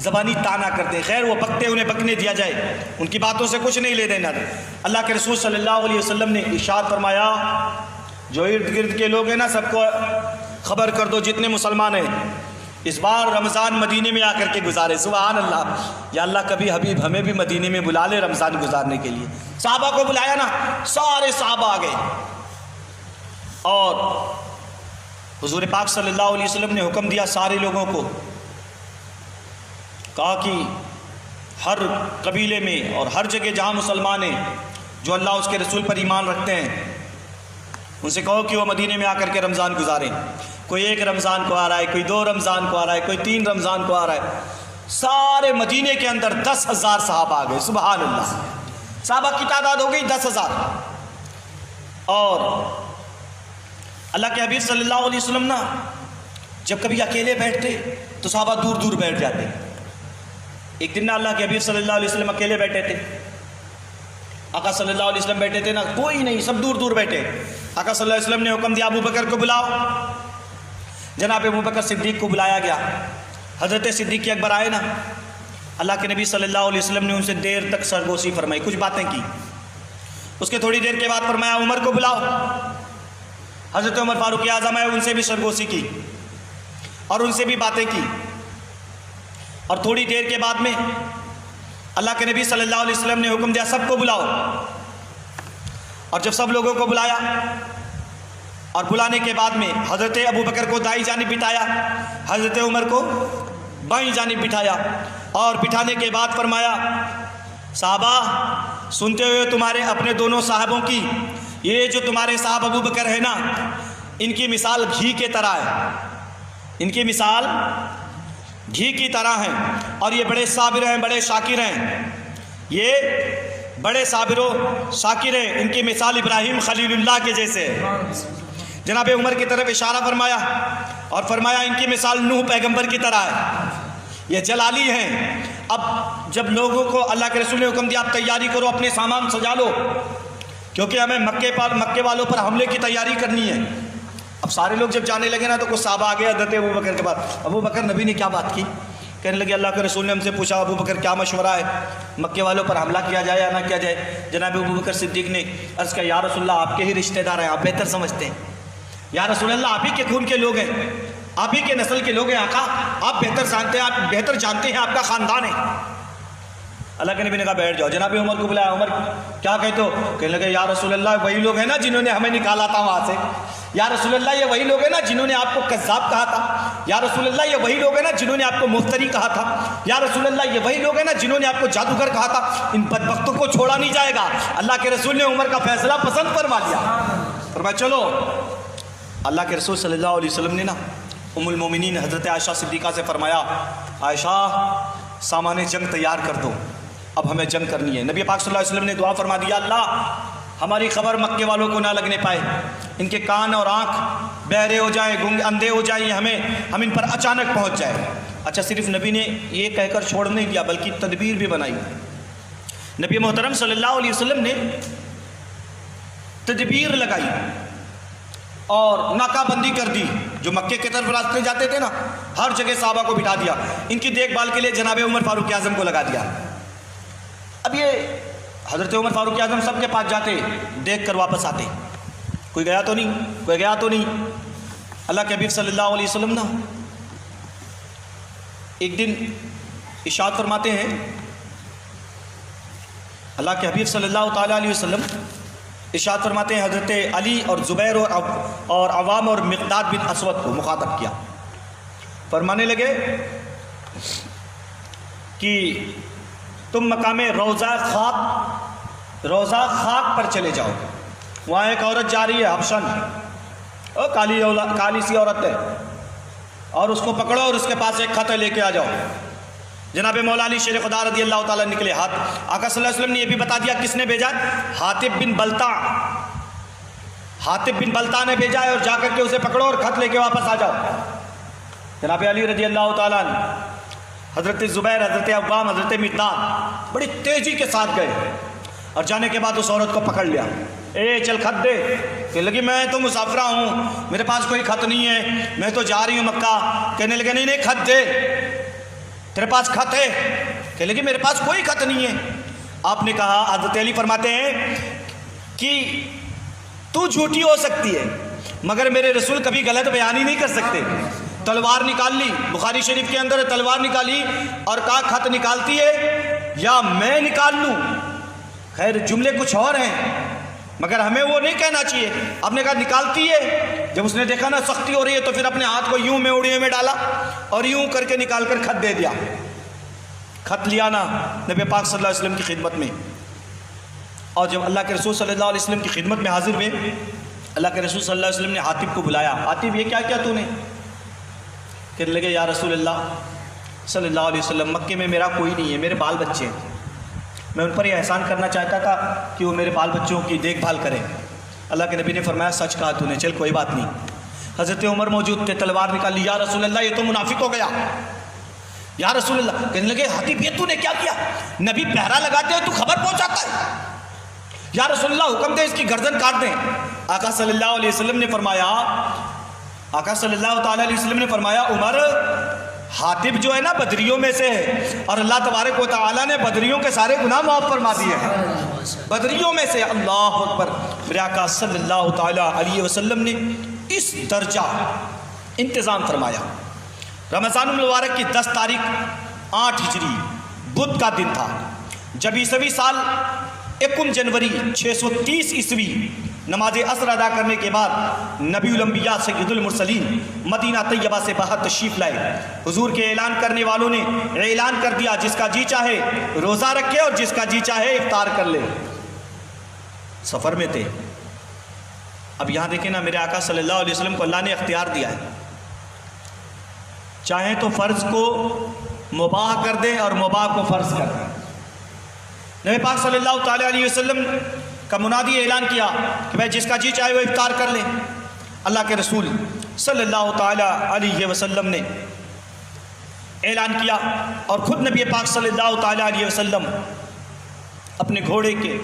زبانی تانا کرتے ہیں۔ خیر وہ بکتے انہیں بکنے دیا جائے، ان کی باتوں سے کچھ نہیں لے دینا۔ اللہ کے رسول صلی اللہ علیہ وسلم نے ارشاد فرمایا جو ارد گرد کے لوگ ہیں نا سب کو خبر کر دو جتنے مسلمان ہیں اس بار رمضان مدینے میں آ کر کے گزارے۔ سبحان اللہ، یا اللہ کبھی حبیب ہمیں بھی مدینے میں بلا لے رمضان گزارنے کے لیے۔ صحابہ کو بلایا نا، سارے صحابہ آ گئے اور حضور پاک صلی اللہ علیہ وسلم نے حکم دیا سارے لوگوں کو، کہا کہ ہر قبیلے میں اور ہر جگہ جہاں مسلمان ہیں جو اللہ اس کے رسول پر ایمان رکھتے ہیں ان سے کہو کہ وہ مدینے میں آ کر کے رمضان گزاریں۔ کوئی 1 رمضان کو آ رہا ہے، کوئی 2 رمضان کو آ رہا ہے، کوئی 3 رمضان کو آ رہا ہے۔ سارے مدینے کے اندر 10,000 صحابہ آ گئے۔ سبحان اللہ، صحابہ کی تعداد ہو گئی 10,000۔ اور اللہ کے حبیب صلی اللہ علیہ وسلم نا جب کبھی اکیلے بیٹھتے تو صحابہ دور دور بیٹھ جاتے۔ ایک دن نا اللہ کے حبیب صلی اللہ علیہ وسلم اکیلے بیٹھے تھے، آقا صلی اللہ علیہ وسلم بیٹھے تھے نا، کوئی نہیں، سب دور دور بیٹھے۔ آقا صلی اللہ علیہ وسلم نے حکم دیا ابو بکر کو بلاؤ۔ جناب ابو بکر صدیق کو بلایا گیا۔ حضرت صدیق اکبر آئے نا، اللہ کے نبی صلی اللہ علیہ وسلم نے ان سے دیر تک سرگوشی فرمائی، کچھ باتیں کی۔ اس کے تھوڑی دیر کے بعد فرمایا عمر کو بلاؤ۔ حضرت عمر فاروق اعظم آئے، ان سے بھی سرگوشی کی اور ان سے بھی باتیں کی۔ اور تھوڑی دیر کے بعد میں اللہ کے نبی صلی اللہ علیہ وسلم نے حکم دیا سب کو بلاؤ، اور جب سب لوگوں کو بلایا اور بلانے کے بعد میں حضرت ابو بکر کو دائیں جانب بٹھایا، حضرت عمر کو بائیں جانب بٹھایا، اور بٹھانے کے بعد فرمایا صحابہ سنتے ہوئے تمہارے اپنے دونوں صاحبوں کی، یہ جو تمہارے صاحب ابو بکر ہے نا، ان کی مثال گھی کے طرح ہے، ان کی مثال گھی کی طرح ہیں، اور یہ بڑے صابر ہیں، بڑے شاکر ہیں، یہ بڑے صابر و شاکر ہیں، ان کی مثال ابراہیم خلیل اللہ کے جیسے ہے۔ جناب عمر کی طرف اشارہ فرمایا اور فرمایا ان کی مثال نوح پیغمبر کی طرح ہے، یہ جلالی ہیں۔ اب جب لوگوں کو اللہ کے رسول نے حکم دیا آپ تیاری کرو، اپنے سامان سجا لو، کیونکہ ہمیں مکے والوں پر حملے کی تیاری کرنی ہے۔ اب سارے لوگ جب جانے لگے نا تو کچھ صحابہ آگے حضرت ابو بکر کے بعد، ابو بکر نبی نے کیا بات کی؟ کہنے لگے اللہ کے رسول نے ہم سے پوچھا ابو بکر کیا مشورہ ہے، مکے والوں پر حملہ کیا جائے یا نہ کیا جائے؟ جناب ابو بکر صدیق نے عرض کیا یا رسول اللہ آپ کے ہی رشتہ دار ہیں، آپ بہتر سمجھتے ہیں، یا رسول اللہ آپ ہی کے خون کے لوگ ہیں، آپ ہی کے نسل کے لوگ ہیں آقا، آپ بہتر جانتے ہیں، آپ بہتر جانتے ہیں، آپ کا خاندان ہے۔ اللہ کے نبی نے کہا بیٹھ جاؤ۔ جناب عمر کو بلایا، عمر کیا کہتے ہو؟ کہنے لگے یا رسول اللہ وہی لوگ ہیں نا جنہوں نے ہمیں نکالا تھا وہاں سے، یا رسول اللہ یہ وہی لوگ ہیں نا جنہوں نے آپ کو کذاب کہا تھا، یا رسول اللہ یہ وہی لوگ ہیں نا جنہوں نے آپ کو مفتری کہا تھا، یا رسول اللہ یہ وہی لوگ ہیں نا جنہوں نے آپ کو جادوگر کہا تھا، ان بدبختوں کو چھوڑا نہیں جائے گا۔ اللہ کے رسول نے عمر کا فیصلہ پسند فرما لیا، فرمایا چلو۔ اللہ کے رسول صلی اللہ علیہ وسلم نے نا ام المومنین حضرت عائشہ صدیقہ سے فرمایا عائشہ سامان جنگ تیار کر دو، اب ہمیں جنگ کرنی ہے۔ نبی پاک صلی اللہ علیہ وسلم نے دعا فرما دیا اللہ ہماری خبر مکے والوں کو نہ لگنے پائے، ان کے کان اور آنکھ بہرے ہو جائیں، گنگ اندھے ہو جائیں، ہم ان پر اچانک پہنچ جائے۔ اچھا صرف نبی نے یہ کہہ کر چھوڑ نہیں دیا بلکہ تدبیر بھی بنائی۔ نبی محترم صلی اللہ علیہ وسلم نے تدبیر لگائی اور ناکہ بندی کر دی، جو مکے کی طرف راستے جاتے تھے نا ہر جگہ صحابہ کو بٹھا دیا، ان کی دیکھ بھال کے لیے جناب عمر فاروق اعظم کو لگا دیا۔ اب یہ حضرت عمر فاروق اعظم سب کے پاس جاتے، دیکھ کر واپس آتے، کوئی گیا تو نہیں، کوئی گیا تو نہیں۔ اللہ کے حبیب صلی اللہ علیہ وسلم نا ایک دن ارشاد فرماتے ہیں، اللہ کے حبیب صلی اللہ تعالیٰ علیہ وسلم ارشاد فرماتے ہیں حضرت علی اور زبیر اور عوام اور مقداد بن اسود کو مخاطب کیا، فرمانے لگے کہ تم مقام روضہ خاک پر چلے جاؤ، وہاں ایک عورت جا رہی ہے حبشن، کالی سی عورت ہے، اور اس کو پکڑو اور اس کے پاس ایک خط لے کے آ جاؤ۔ جناب مولا علی شیر خدا رضی اللہ تعالیٰ نکلے، آقا صلی اللہ علیہ وسلم نے یہ بھی بتا دیا کس نے بھیجا، حاطب بن بلتا نے بھیجا ہے، اور جا کر کے اسے پکڑو اور خط لے کے واپس آ جاؤ۔ جناب علی رضی اللہ تعالیٰ حضرت زبیر، حضرت عوام، حضرت مقداد بڑی تیزی کے ساتھ گئے، اور جانے کے بعد اس عورت کو پکڑ لیا، اے چل خط دے۔ کہنے لگی میں تو مسافرہ ہوں، میرے پاس کوئی خط نہیں ہے، میں تو جا رہی ہوں مکہ۔ کہنے لگے نہیں خط دے، تیرے پاس خط ہے؟ کہنے لگی میرے پاس کوئی خط نہیں ہے۔ آپ نے کہا، حضرت علی فرماتے ہیں کہ تو جھوٹی ہو سکتی ہے مگر میرے رسول کبھی غلط بیان ہی نہیں کر سکتے۔ تلوار نکال لی، بخاری شریف کے اندر تلوار نکالی اور کہا خط نکالتی ہے یا میں نکال لوں؟ خیر جملے کچھ اور ہیں مگر ہمیں وہ نہیں کہنا چاہیے۔ آپ نے کہا نکالتی ہے۔ جب اس نے دیکھا نا سختی ہو رہی ہے تو پھر اپنے ہاتھ کو یوں میں اڑیے میں ڈالا اور یوں کر کے نکال کر خط دے دیا۔ خط لیا نا نبی پاک صلی اللہ علیہ وسلم کی خدمت میں، اور جب اللہ کے رسول صلی اللہ علیہ وسلم کی خدمت میں حاضر ہوئے، اللہ کے رسول صلی اللہ علیہ وسلم نے حاطب کو بلایا، حاطب یہ کیا کیا تو نے؟ کہنے لگے یا رسول اللہ صلی اللہ علیہ وسلم مکے میں میرا کوئی نہیں ہے، میرے بال بچے ہیں، میں ان پر یہ احسان کرنا چاہتا تھا کہ وہ میرے بال بچوں کی دیکھ بھال کریں۔ اللہ کے نبی نے فرمایا سچ کہا تو نے، چل کوئی بات نہیں۔ حضرت عمر موجود تھے، تلوار نکال لی، یا رسول اللہ یہ تو منافق ہو گیا، یا رسول اللہ۔ کہنے لگے حاطب یہ تو نے کیا کیا؟ نبی پہرا لگاتے ہیں تو خبر پہنچاتا ہے، یا رسول اللہ حکم دے اس کی گردن کاٹ دیں۔ آقا صلی اللہ علیہ وسلم نے فرمایا، آقا صلی اللہ تعالیٰ علیہ وسلم نے فرمایا عمر حاطب جو ہے نا بدریوں میں سے ہے، اور اللہ تبارک و تعالیٰ نے بدریوں کے سارے گناہ معاف فرما دیے ہیں، بدریوں میں سے۔ اللہ اکبر۔ میرے آقا صلی اللہ تعالیٰ علیہ وسلم نے اس درجہ انتظام فرمایا۔ رمضان المبارک کی 10 تاریخ 8 ہجری بدھ کا دن تھا، جب عیسوی سال 1 جنوری 630 عیسوی نماز عصر ادا کرنے کے بعد نبی الانبیاء سید المرسلین مدینہ طیبہ سے باہر تشریف لائے۔ حضور کے اعلان کرنے والوں نے اعلان کر دیا، جس کا جی چاہے روزہ رکھے اور جس کا جی چاہے افطار کر لے۔ سفر میں تھے۔ اب یہاں دیکھیں نا، میرے آقا صلی اللہ علیہ وسلم کو اللہ نے اختیار دیا ہے، چاہیں تو فرض کو مباح کر دیں اور مباح کو فرض کر دیں۔ نبی پاک صلی اللہ تعالیٰ علیہ وسلم کا منادی اعلان کیا کہ بھائی جس کا جی چاہے وہ افطار کر لے۔ اللہ کے رسول صلی اللہ تعالیٰ علیہ وسلم نے اعلان کیا اور خود نبی پاک صلی اللہ تعالیٰ علیہ وسلم اپنے گھوڑے کے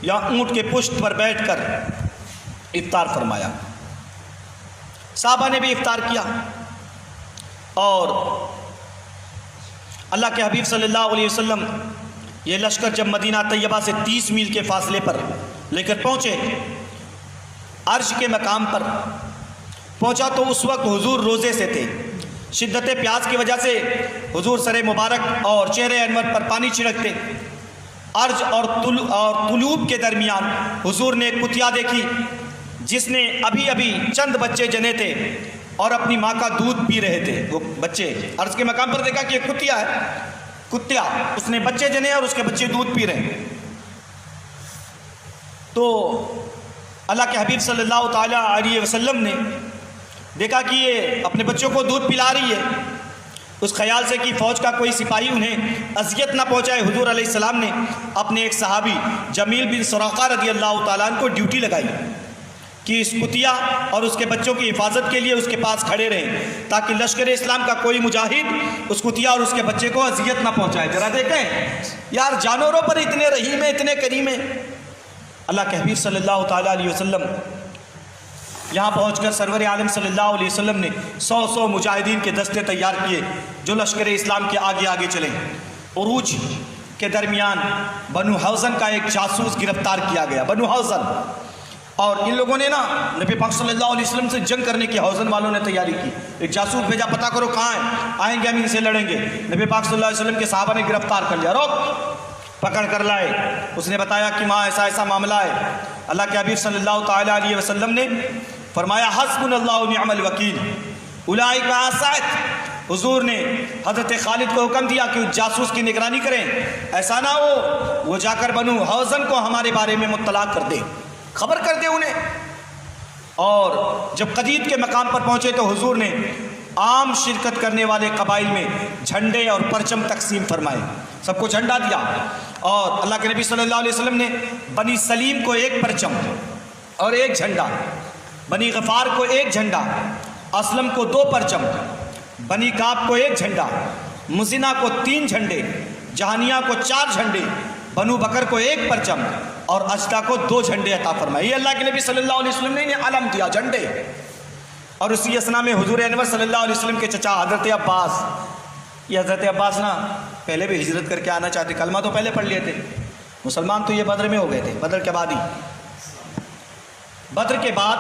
یا اونٹ کے پشت پر بیٹھ کر افطار فرمایا۔ صحابہ نے بھی افطار کیا، اور اللہ کے حبیب صلی اللہ علیہ وسلم یہ لشکر جب مدینہ طیبہ سے 30 میل کے فاصلے پر لے کر پہنچے، عرش کے مقام پر پہنچا تو اس وقت حضور روزے سے تھے۔ شدت پیاس کی وجہ سے حضور سر مبارک اور چہرے انور پر پانی چھڑکتے۔ عرش اور طلوع کے درمیان حضور نے ایک کتیا دیکھی جس نے ابھی چند بچے جنے تھے اور اپنی ماں کا دودھ پی رہے تھے۔ وہ بچے عرش کے مقام پر دیکھا کہ ایک کتیا ہے، کتیا اس نے بچے جنے اور اس کے بچے دودھ پی رہے ہیں۔ تو اللہ کے حبیب صلی اللہ تعالیٰ علیہ وسلم نے دیکھا کہ یہ اپنے بچوں کو دودھ پلا رہی ہے، اس خیال سے کہ فوج کا کوئی سپاہی انہیں اذیت نہ پہنچائے، حضور علیہ السلام نے اپنے ایک صحابی جمیل بن سراقہ رضی اللہ تعالیٰ عنہ کو ڈیوٹی لگائی کہ اس کتیا اور اس کے بچوں کی حفاظت کے لیے اس کے پاس کھڑے رہیں، تاکہ لشکر اسلام کا کوئی مجاہد اس کتیا اور اس کے بچے کو اذیت نہ پہنچائے۔ ذرا دیکھیں یار، جانوروں پر اتنے رحیم ہیں، اتنے کریم ہیں۔ اللہ کے حبیب صلی اللہ تعالیٰ علیہ وسلم یہاں پہنچ کر سرور عالم صلی اللہ علیہ وسلم نے 100 مجاہدین کے دستے تیار کیے جو لشکر اسلام کے آگے آگے چلیں۔ عروج کے درمیان بنو حوزن کا ایک جاسوس گرفتار کیا گیا، بنو حوزن، اور ان لوگوں نے نا نبی پاک صلی اللہ علیہ وسلم سے جنگ کرنے کی حوزن والوں نے تیاری کی۔ ایک جاسوس بھیجا، پتہ کرو کہاں ہیں، آئیں گے ہم ان سے لڑیں گے۔ نبی پاک صلی اللہ علیہ وسلم کے صحابہ نے گرفتار کر لیا، روک، پکڑ کر لائے۔ اس نے بتایا کہ ماں ایسا ایسا معاملہ ہے۔ اللہ کے حبیب صلی اللہ تعالیٰ علیہ وسلم نے فرمایا حسبنا اللہ و نعم الوکیل اولئک عصیت۔ حضور نے حضرت خالد کو حکم دیا کہ جاسوس کی نگرانی کریں، ایسا نہ ہو وہ جا کر بنو حوزن کو ہمارے بارے میں مطلع کر دے، خبر کر دے انہیں۔ اور جب قدید کے مقام پر پہنچے تو حضور نے عام شرکت کرنے والے قبائل میں جھنڈے اور پرچم تقسیم فرمائے، سب کو جھنڈا دیا۔ اور اللہ کے نبی صلی اللہ علیہ وسلم نے بنی سلیم کو ایک پرچم اور ایک جھنڈا، بنی غفار کو ایک جھنڈا، اسلم کو 2 پرچم، بنی کعب کو 1 جھنڈا، مزنہ کو 3 جھنڈے، جہانیہ کو 4 جھنڈے، بنو بکر کو 1 پرچم اور اجدا کو 2 جھنڈے عطا فرمائے۔ یہ اللہ کے نبی صلی اللہ علیہ وسلم نے انہیں علم دیا، جھنڈے۔ اور اسی اسنا میں حضور انور صلی اللہ علیہ وسلم کے چچا حضرت عباس، یہ حضرت عباس نا پہلے بھی ہجرت کر کے آنا چاہتے، کلمہ تو پہلے پڑھ لیے تھے، مسلمان تو یہ بدر میں ہو گئے تھے، بدر کے بعد ہی، بدر کے بعد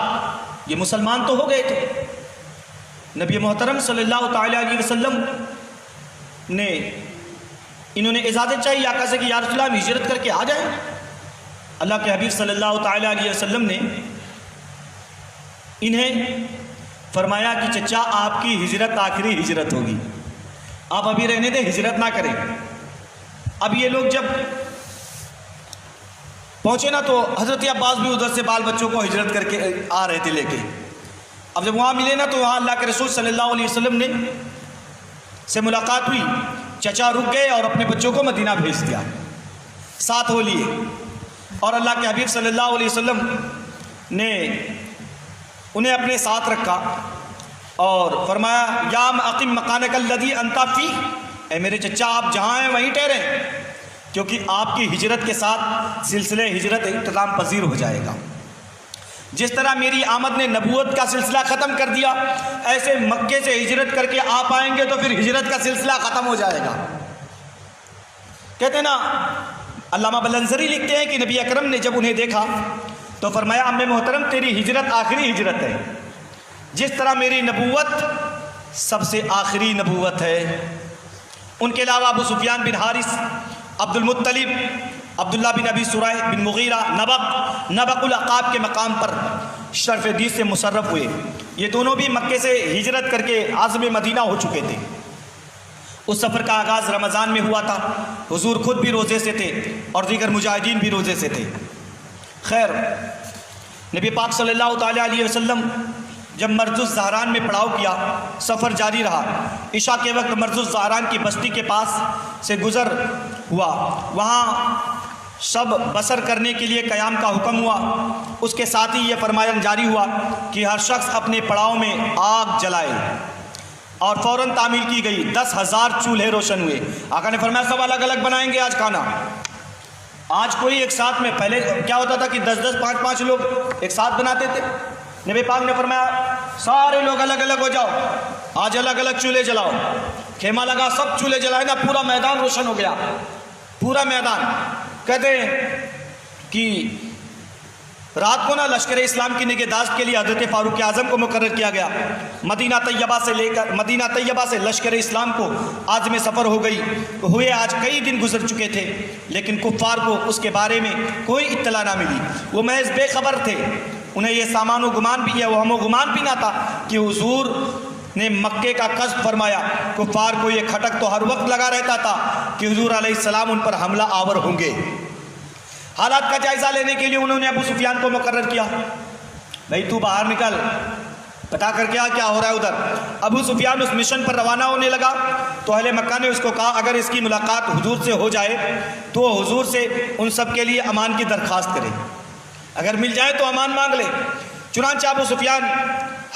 یہ مسلمان تو ہو گئے تھے۔ نبی محترم صلی اللہ تعالیٰ علیہ وسلم نے انہوں نے اجازت چاہیے آقا سے کہ یا رسول اللہ ہم ہجرت کر کے آ جائیں۔ اللہ کے حبیب صلی اللہ تعالیٰ علیہ وسلم نے انہیں فرمایا کہ چچا آپ کی ہجرت آخری ہجرت ہوگی، آپ ابھی رہنے دیں، ہجرت نہ کریں۔ اب یہ لوگ جب پہنچے نا تو حضرت عباس بھی ادھر سے بال بچوں کو ہجرت کر کے آ رہے تھے لے کے۔ اب جب وہاں ملے نا تو وہاں اللہ کے رسول صلی اللہ علیہ وسلم نے سے ملاقات ہوئی، چچا رک گئے اور اپنے بچوں کو مدینہ بھیج دیا، ساتھ ہو لیے۔ اور اللہ کے حبیب صلی اللہ علیہ وسلم نے انہیں اپنے ساتھ رکھا اور فرمایا یا اقم مکانک الذی انت فی، اے میرے چچا آپ جہاں ہیں وہیں ٹھہریں، کیونکہ آپ کی ہجرت کے ساتھ سلسلہ ہجرت اختتام پذیر ہو جائے گا۔ جس طرح میری آمد نے نبوت کا سلسلہ ختم کر دیا، ایسے مکے سے ہجرت کر کے آپ آئیں گے تو پھر ہجرت کا سلسلہ ختم ہو جائے گا۔ کہتے ہیں نا، علامہ بلنزری لکھتے ہیں کہ نبی اکرم نے جب انہیں دیکھا تو فرمایا ام محترم تیری ہجرت آخری ہجرت ہے، جس طرح میری نبوت سب سے آخری نبوت ہے۔ ان کے علاوہ ابو سفیان بن حارث، عبد المطلب، عبداللہ بن ابی سرائح بن مغیرہ نبق العقاب کے مقام پر شرف حدیث سے مشرف ہوئے۔ یہ دونوں بھی مکے سے ہجرت کر کے عازم مدینہ ہو چکے تھے۔ اس سفر کا آغاز رمضان میں ہوا تھا۔ حضور خود بھی روزے سے تھے اور دیگر مجاہدین بھی روزے سے تھے۔ خیر، نبی پاک صلی اللہ تعالیٰ علیہ وسلم جب مرز الزہران میں پڑاؤ کیا، سفر جاری رہا۔ عشاء کے وقت مرز الزہران کی بستی کے پاس سے گزر ہوا، وہاں شب بسر کرنے کے لیے قیام کا حکم ہوا۔ اس کے ساتھ ہی یہ فرمان جاری ہوا کہ ہر شخص اپنے پڑاؤ میں آگ جلائے، اور فوراً تعمیل کی گئی۔ 10,000 چولہے روشن ہوئے۔ آقا نے فرمایا سب الگ الگ بنائیں گے آج کھانا۔ آج کوئی ایک ساتھ میں، پہلے کیا ہوتا تھا کہ 10 5 لوگ ایک ساتھ بناتے تھے۔ نبی پاک نے فرمایا سارے لوگ الگ الگ ہو جاؤ، آج الگ الگ چولہے جلاؤ۔ خیمہ لگا، سب چولہے جلائے نا، پورا میدان روشن ہو گیا، پورا میدان۔ کہتے ہیں کہ رات کو نا لشکر اسلام کی نگہداشت کے لیے حضرت فاروق اعظم کو مقرر کیا گیا۔ مدینہ طیبہ سے لشکر اسلام کو عازم سفر ہوئے آج کئی دن گزر چکے تھے، لیکن کفار کو اس کے بارے میں کوئی اطلاع نہ ملی۔ وہ محض بے خبر تھے۔ انہیں یہ سامان و گمان بھی ہے، وہ ہم و گمان بھی نہ تھا کہ حضور نے مکے کا قصد فرمایا۔ کفار کو یہ کھٹک تو ہر وقت لگا رہتا تھا کہ حضور علیہ السلام ان پر حملہ آور ہوں گے۔ حالات کا جائزہ لینے کے لیے انہوں نے ابو سفیان کو مقرر کیا۔ بھائی تو باہر نکل، پتا کر کیا ہو رہا ہے ادھر۔ ابو سفیان اس مشن پر روانہ ہونے لگا تو اہل مکہ نے اس کو کہا اگر اس کی ملاقات حضور سے ہو جائے تو حضور سے ان سب کے لیے امان کی درخواست کرے، اگر مل جائے تو امان مانگ لے۔ چنانچہ ابو سفیان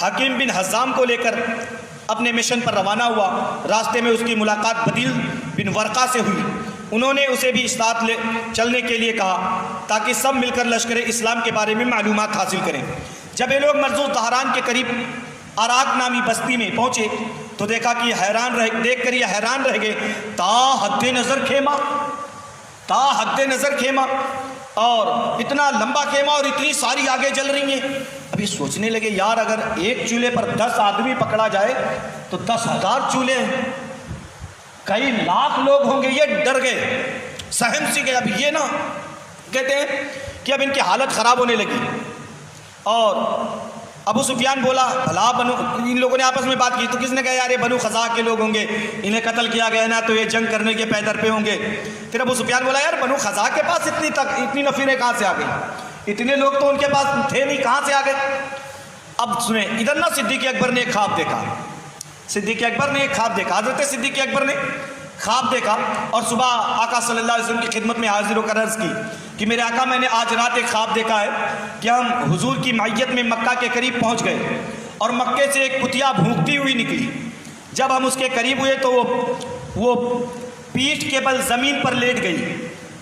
حکیم بن حزام کو لے کر اپنے مشن پر روانہ ہوا۔ راستے میں اس کی ملاقات بدیل بن ورقہ سے ہوئی۔ انہوں نے اسے بھی ساتھ چلنے کے لیے کہا تاکہ سب مل کر لشکر اسلام کے بارے میں معلومات حاصل کریں۔ جب یہ لوگ مرز الزہران کے قریب اراک نامی بستی میں پہنچے تو دیکھا کہ دیکھ کر یہ حیران رہ گئے۔ تا حد نظر خیمہ اور اتنا لمبا خیمہ اور اتنی ساری آگے جل رہی ہیں۔ ابھی سوچنے لگے یار اگر ایک چولہے پر 10 آدمی پکڑا جائے تو 10,000 چولہے ہیں، کئی لاکھ لوگ ہوں گے۔ یہ ڈر گئے، سہم سی گئے۔ اب یہ نا کہتے ہیں کہ اب ان کی حالت خراب ہونے لگی، اور ابو سفیان بولا بھلا بنو، ان لوگوں نے آپس میں بات کی تو کس نے کہا یار یہ بنو خزاع کے لوگ ہوں گے، انہیں قتل کیا گیا نا تو یہ جنگ کرنے کے پیدر پہ ہوں گے۔ پھر ابو سفیان بولا یار بنو خزاع کے پاس اتنی نفیریں کہاں سے آ گئی، اتنے لوگ تو ان کے پاس تھے نہیں، کہاں سے آ گئے۔ اب سنیں ادھر نا صدیق اکبر نے ایک خواب دیکھا۔ حضرت صدیق اکبر نے خواب دیکھا اور صبح آقا صلی اللہ علیہ وسلم کی خدمت میں حاضر ہو کر عرض کی کہ میرے آقا میں نے آج رات ایک خواب دیکھا ہے کہ ہم حضور کی معیت میں مکہ کے قریب پہنچ گئے اور مکے سے ایک کتیا بھونکتی ہوئی نکلی۔ جب ہم اس کے قریب ہوئے تو وہ پیٹھ کے بل زمین پر لیٹ گئی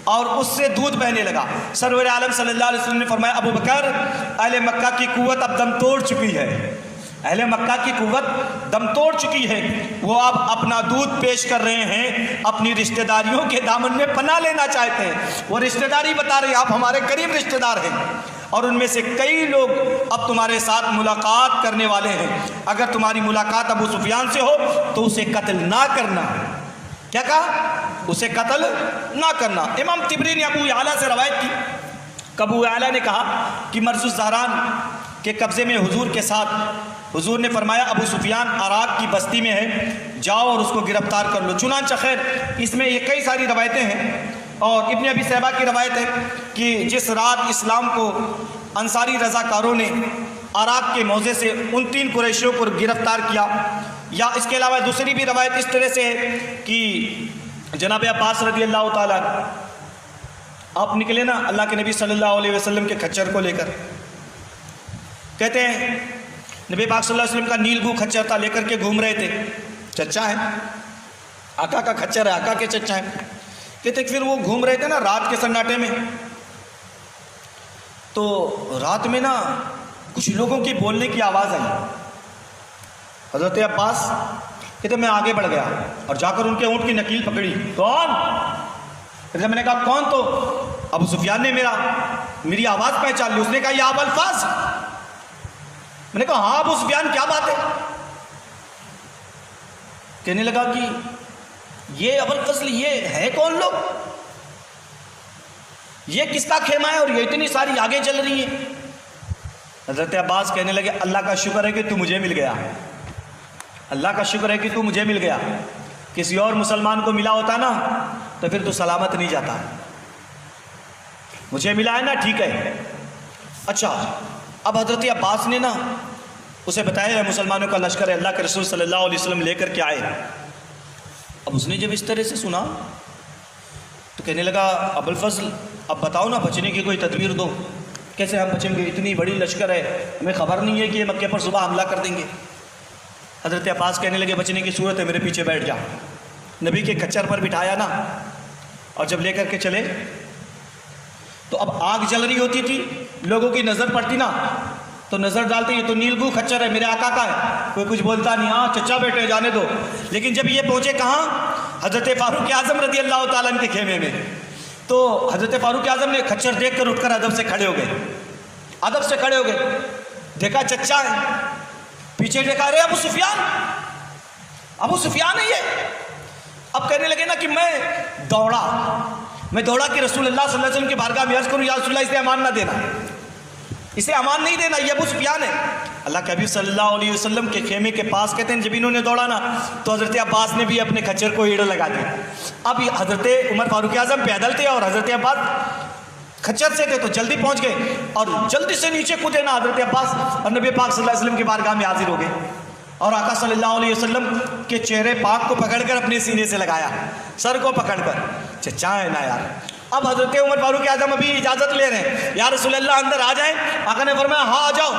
اور اس سے دودھ بہنے لگا۔ سرور عالم صلی اللہ علیہ وسلم نے فرمایا ابو بکر اہل مکہ کی قوت اب دم توڑ چکی ہے، اہل مکہ کی قوت دم توڑ چکی ہے، وہ اب اپنا دودھ پیش کر رہے ہیں، اپنی رشتہ داریوں کے دامن میں پناہ لینا چاہتے ہیں۔ وہ رشتہ داری بتا رہے ہیں آپ ہمارے قریب رشتہ دار ہیں، اور ان میں سے کئی لوگ اب تمہارے ساتھ ملاقات کرنے والے ہیں، اگر تمہاری ملاقات ابو سفیان سے ہو تو اسے قتل نہ کرنا۔ کیا کہا؟ اسے قتل نہ کرنا۔ امام طبری نے ابو یعلا سے روایت کی کہ ابو یعلا نے کہا کہ مرز الزہران کے قبضے میں حضور کے ساتھ حضور نے فرمایا ابو سفیان اراک کی بستی میں ہے، جاؤ اور اس کو گرفتار کر لو۔ چنانچہ خیر اس میں یہ کئی ساری روایتیں ہیں، اور ابن ابی شیبہ کی روایت ہے کہ جس رات اسلام کو انصاری رضاکاروں نے اراک کے موضع سے ان 3 قریشیوں کو گرفتار کیا، یا اس کے علاوہ دوسری بھی روایت اس طرح سے ہے کہ جناب عباس رضی اللہ تعالیٰ آپ نکلے نا اللہ کے نبی صلی اللہ علیہ وسلم کے کھچر کو لے کر، کہتے ہیں نبی پاک صلی اللہ علیہ وسلم کا نیلگو کھچر تھا، لے کر کے گھوم رہے تھے، چچا ہے آقا کا کھچر ہے، آقا کے چچا ہے، کہتے پھر وہ گھوم رہے تھے نا رات کے سناٹے میں، تو رات میں نا کچھ لوگوں کی بولنے کی آواز آئی۔ حضرت عباس کہتے میں آگے بڑھ گیا اور جا کر ان کے اونٹ کی نکیل پکڑی۔ کون؟ کہتے میں نے کہا کون؟ تو ابو سفیان نے میری آواز پہچان لی، اس نے کہا یہ ابو الفاظ۔ میں نے کہا ہاں ابو سفیان کیا بات ہے؟ کہنے لگا کہ یہ ابوالفضل یہ ہے کون لوگ؟ یہ کس کا خیمہ ہے اور یہ اتنی ساری آگے چل رہی ہیں؟ حضرت عباس کہنے لگے اللہ کا شکر ہے کہ تو مجھے مل گیا، اللہ کا شکر ہے کہ تو مجھے مل گیا، کسی اور مسلمان کو ملا ہوتا نا تو پھر تو سلامت نہیں جاتا، مجھے ملا ہے نا، ٹھیک ہے۔ اچھا اب حضرت عباس نے نا اسے بتایا ہے مسلمانوں کا لشکر ہے، اللہ کے رسول صلی اللہ علیہ وسلم لے کر کے آئے۔ اب اس نے جب اس طرح سے سنا تو کہنے لگا ابوالفضل اب بتاؤ نا بچنے کی کوئی تدبیر دو، کیسے ہم بچیں گے؟ اتنی بڑی لشکر ہے، ہمیں خبر نہیں ہے کہ یہ مکے پر صبح حملہ کر دیں گے۔ حضرت عباس کہنے لگے بچنے کی صورت ہے میرے پیچھے بیٹھ جا۔ نبی کے کچر پر بٹھایا نا اور جب لے کر کے چلے تو اب آگ جل رہی ہوتی تھی، لوگوں کی نظر پڑتی نا تو نظر ڈالتے یہ تو نیلگو خچر ہے، میرے آقا کا ہے، کوئی کچھ بولتا نہیں، ہاں چچا بیٹے جانے دو۔ لیکن جب یہ پہنچے کہاں؟ حضرت فاروق اعظم رضی اللہ تعالیٰ عنہ کے خیمے میں، تو حضرت فاروق اعظم نے خچر دیکھ کر اٹھ کر ادب سے کھڑے ہو گئے، ادب سے کھڑے ہو گئے، دیکھا چچا ہے، پیچھے دیکھا ارے ابو سفیان، ابو سفیان ہے یہ۔ اب کہنے لگے نا کہ میں دوڑا کہ رسول اللہ صلی اللہ علیہ وسلم کی بارگاہ میں عرض کروں یا رسول اللہ اسے امان نہ دینا، اسے امان نہیں دینا، یہ ابو سفیان ہے۔ اللہ کے حبیب صلی اللہ علیہ وسلم کے خیمے کے پاس کہتے ہیں جب انہوں نے دوڑا نا تو حضرت عباس نے بھی اپنے کچر کو ایڑ لگا دی۔ اب حضرت عمر فاروق اعظم پیدل تھے اور حضرت عباس کچر سے تھے تو جلدی پہنچ گئے اور جلدی سے نیچے کودے نا حضرت عباس اور نبی پاک صلی اللہ علیہ وسلم کی بارگاہ میں حاضر ہو گئے اور آقا صلی اللہ علیہ وسلم کے چہرے پاک کو پکڑ کر اپنے سینے سے لگایا، سر کو پکڑ کر، چچا ہے نا یار۔ اب حضرت عمر فاروق اعظم ابھی اجازت لے رہے ہیں، یا رسول اللہ اندر آ جائیں؟ آقا نے فرمایا ہاں آ جاؤ۔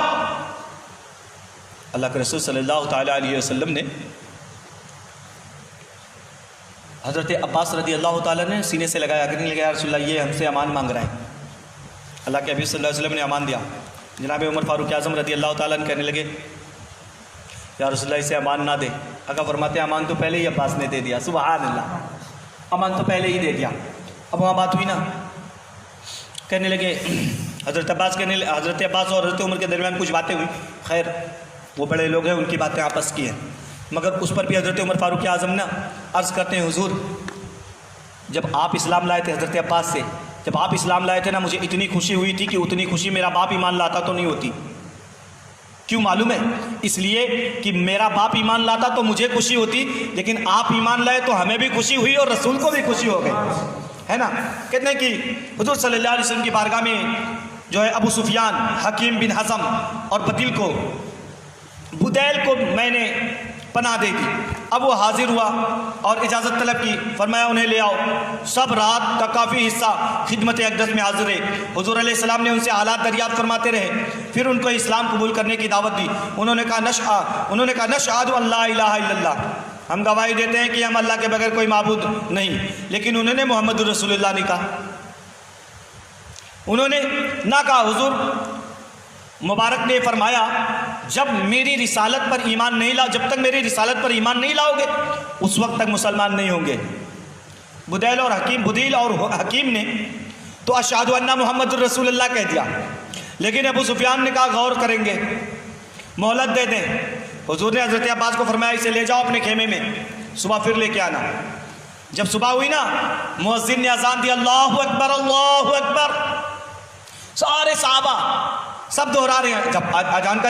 اللہ کے رسول صلی اللہ تعالیٰ علیہ وسلم نے حضرت عباس رضی اللہ تعالیٰ نے سینے سے لگایا، کہنے لگا یا رسول اللہ یہ ہم سے امان مانگ رہا ہے۔ اللہ کے حبیب صلی اللہ علیہ وسلم نے امان دیا۔ جناب عمر فاروق اعظم رضی اللہ تعالیٰ نے کہنے لگے یا رسول اللہ اسے امان نہ دے۔ آقا فرماتے ہیں امان تو پہلے ہی عباس نے دے دیا، سبحان اللہ، امان تو پہلے ہی دے دیا۔ اب وہاں بات ہوئی نا، کہنے لگے حضرت عباس اور حضرت عمر کے درمیان کچھ باتیں ہوئی، خیر وہ بڑے لوگ ہیں ان کی باتیں آپس کی ہیں، مگر اس پر بھی حضرت عمر فاروق اعظم نا عرض کرتے ہیں حضور جب آپ اسلام لائے تھے حضرت عباس سے، جب آپ اسلام لائے تھے نا مجھے اتنی خوشی ہوئی تھی کہ اتنی خوشی میرا باپ ایمان لاتا تو نہیں ہوتی۔ کیوں معلوم ہے؟ اس لیے کہ میرا باپ ایمان لاتا تو مجھے خوشی ہوتی، لیکن آپ ایمان لائے تو ہمیں بھی خوشی ہوئی اور رسول کو بھی خوشی ہو گئی، ہے نا۔ کہتے ہیں کہ حضور صلی اللہ علیہ وسلم کی بارگاہ میں جو ہے ابو سفیان، حکیم بن حزم اور بدیل کو میں نے پناہ دے دی۔ اب وہ حاضر ہوا اور اجازت طلب کی، فرمایا انہیں لے آؤ۔ سب رات کا کافی حصہ خدمت اقدس میں حاضر رہے، حضور علیہ السلام نے ان سے حالات دریافت فرماتے رہے، پھر ان کو اسلام قبول کرنے کی دعوت دی۔ انہوں نے کہا نشہد ان لا الہ الا اللہ، ہم گواہی دیتے ہیں کہ ہم اللہ کے بغیر کوئی معبود نہیں، لیکن انہوں نے محمد رسول اللہ نہیں کہا، انہوں نے نہ کہا۔ حضور مبارک نے فرمایا جب تک میری رسالت پر ایمان نہیں لاؤ گے اس وقت تک مسلمان نہیں ہوں گے۔ بدیل اور حکیم نے تو اشہد ان محمد رسول اللہ کہہ دیا، لیکن ابو سفیان نے کہا غور کریں گے، مہلت دے دیں۔ حضور نے حضرت عباس کو فرمایا اسے لے جاؤ اپنے خیمے میں، صبح پھر لے کے آنا۔ جب صبح ہوئی نا مؤذن نے اذان دی، اللہ اکبر اللہ اکبر، سارے صحابہ سب دہرا رہے ہیں، جب اذان کا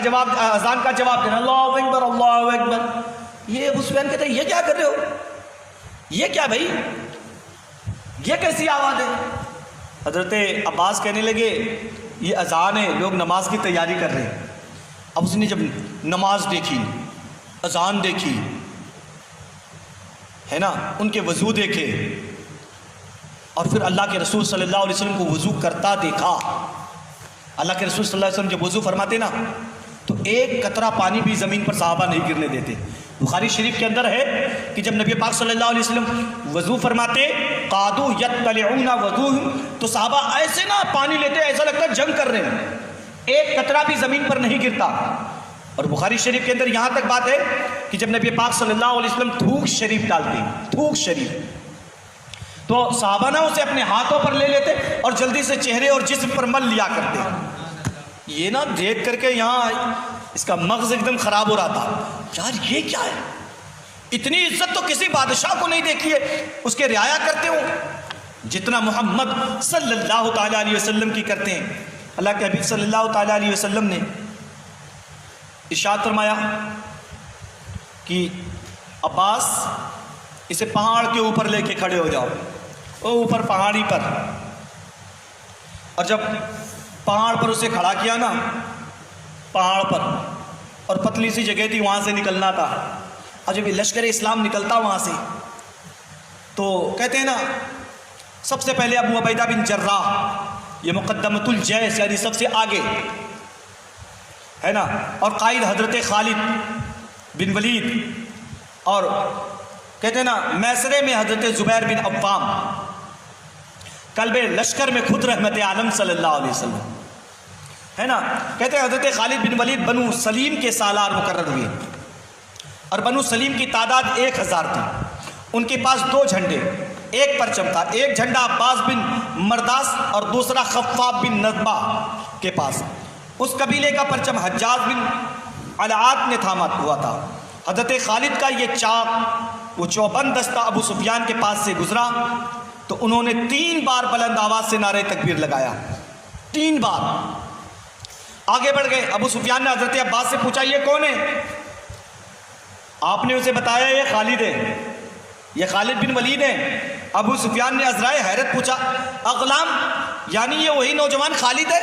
جواب دینا اللہ اکبر اللہ اکبر۔ یہ ابو سفیان کہتے ہیں یہ کیا کر رہے ہو، یہ کیا بھائی، یہ کیسی آواز ہے؟ حضرت عباس کہنے لگے یہ اذان ہے، لوگ نماز کی تیاری کر رہے ہیں۔ اب اس نے جب نماز دیکھی، اذان دیکھی، ہے نا، ان کے وضو دیکھے اور پھر اللہ کے رسول صلی اللہ علیہ وسلم کو وضو کرتا دیکھا۔ اللہ کے رسول صلی اللہ علیہ وسلم جب وضو فرماتے نا تو ایک قطرہ پانی بھی زمین پر صحابہ نہیں گرنے دیتے۔ بخاری شریف کے اندر ہے کہ جب نبی پاک صلی اللہ علیہ وسلم وضو فرماتے قادو یطلعون وضو، تو صحابہ ایسے نا پانی لیتے ایسا لگتا ہے جنگ کر رہے ہیں، ایک قطرہ بھی زمین پر نہیں گرتا۔ اور بخاری شریف کے اندر یہاں تک بات ہے کہ جب نبی پاک صلی اللہ علیہ وسلم تھوک شریف ڈالتے ہیں، تھوک شریف، تو صحابہ نا اسے اپنے ہاتھوں پر لے لیتے اور جلدی سے چہرے اور جسم پر مل لیا کرتے۔ یہ نا دیکھ کر کے یہاں اس کا مغز ایک دم خراب ہو رہا تھا، یار یہ کیا ہے، اتنی عزت تو کسی بادشاہ کو نہیں دیکھی ہے اس کے رعایا کرتے ہو جتنا محمد صلی اللہ تعالیٰ علیہ وسلم کی کرتے ہیں۔ اللہ کے حبیب صلی اللہ تعالیٰ علیہ وسلم نے ارشاد فرمایا کہ عباس اسے پہاڑ کے اوپر لے کے کھڑے ہو جاؤ، وہ اوپر پہاڑی پر، اور جب پہاڑ پر اسے کھڑا کیا نا، پہاڑ پر، اور پتلی سی جگہ تھی وہاں سے نکلنا تھا، اور جب یہ لشکر اسلام نکلتا وہاں سے تو کہتے ہیں نا سب سے پہلے ابو عبیدہ بن جراح، یہ مقدمۃ الجیش یعنی سب سے آگے ہے نا، اور قائد حضرت خالد بن ولید، اور کہتے ہیں نا میسرے میں حضرت زبیر بن عوام، قلب لشکر میں خود رحمت عالم صلی اللہ علیہ وسلم ہے نا۔ کہتے ہیں حضرت خالد بن ولید بنو سلیم کے سالار مقرر ہوئے، اور بنو سلیم کی تعداد 1000 تھی۔ ان کے پاس 2 جھنڈے، ایک پرچم تھا، ایک جھنڈا عباس بن مرداس اور دوسرا خفاف بن نذبہ کے پاس۔ اس قبیلے کا پرچم حجاج بن العات نے تھاما ہوا تھا۔ حضرت خالد کا یہ چاق، وہ چوبند دستہ ابو سفیان کے پاس سے گزرا تو انہوں نے 3 بار بلند آواز سے نعرہ تکبیر لگایا، 3 بار آگے بڑھ گئے۔ ابو سفیان نے حضرت عباس سے پوچھا یہ کون ہے؟ آپ نے اسے بتایا یہ خالد ہے، یہ خالد بن ولید ہے۔ ابو سفیان نے عذرائے حیرت پوچھا اغلام یعنی یہ وہی نوجوان خالد ہے؟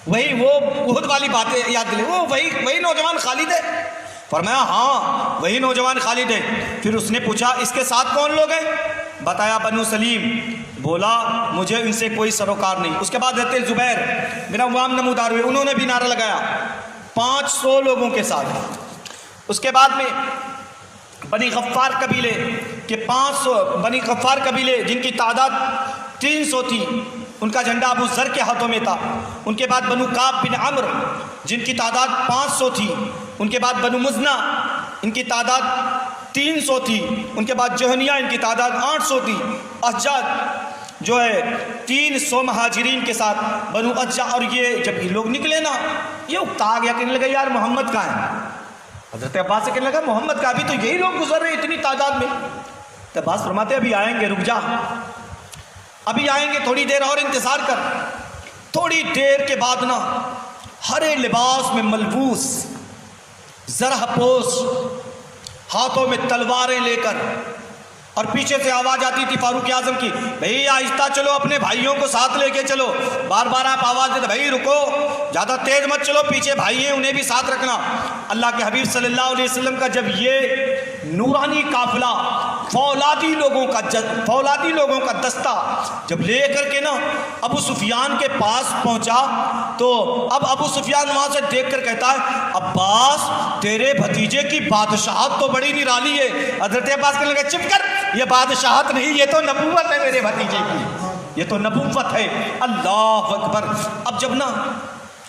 وہی وہ احد والی باتیں یاد دلے، وہ وہی نوجوان خالد ہے؟ فرمایا ہاں وہی نوجوان خالد ہے۔ پھر اس نے پوچھا اس کے ساتھ کون لوگ ہیں؟ بتایا بنو سلیم۔ بولا مجھے ان سے کوئی سروکار نہیں۔ اس کے بعد حضرت زبیر بن عوام نمودار ہوئے، انہوں نے بھی نعرہ لگایا 500 لوگوں کے ساتھ۔ اس کے بعد میں بنی غفار قبیلے کے 500 بنی غفار قبیلے جن کی تعداد 300 تھی، ان کا جھنڈا ابو ذر کے ہاتھوں میں تھا۔ ان کے بعد بنو کعب بن عمر جن کی تعداد 500 تھی۔ ان کے بعد بنو مزنہ ان کی تعداد 300 تھی۔ ان کے بعد جوہنیہ ان کی تعداد 800 تھی۔ احجاج جو ہے 300 مہاجرین کے ساتھ بنو اجا، اور یہ جب یہ لوگ نکلے نا یہ اکتا گیا، کہنے لگا یار محمد کہاں ہے؟ حضرت عباس سے کہنے لگا محمد کا، ابھی تو یہی لوگ گزر رہے اتنی تعداد میں۔ تو عباس فرماتے ابھی آئیں گے، رک جا، ابھی آئیں گے، تھوڑی دیر اور انتظار کر۔ تھوڑی دیر کے بعد نا ہرے لباس میں ملبوس، زرہ پوش، ہاتھوں میں تلواریں لے کر، اور پیچھے سے آواز آتی تھی فاروق اعظم کی، بھئی آہستہ چلو، اپنے بھائیوں کو ساتھ لے کے چلو۔ بار بار آپ آواز دیتے بھائی رکو، زیادہ تیز مت چلو، پیچھے بھائی ہیں انہیں بھی ساتھ رکھنا۔ اللہ کے حبیب صلی اللہ علیہ وسلم کا جب یہ نورانی قافلہ فولادی لوگوں کا دستہ جب لے کر کے نا ابو سفیان کے پاس پہنچا تو اب ابو سفیان وہاں سے دیکھ کر کہتا ہے عباس تیرے بھتیجے کی بادشاہت تو بڑی نرالی ہے۔ حضرت عباس کہنے لگا چپ کر، یہ بادشاہت نہیں، یہ تو نبوت ہے میرے بھتیجے کی، یہ تو نبوت ہے۔ اللہ اکبر۔ اب جب نا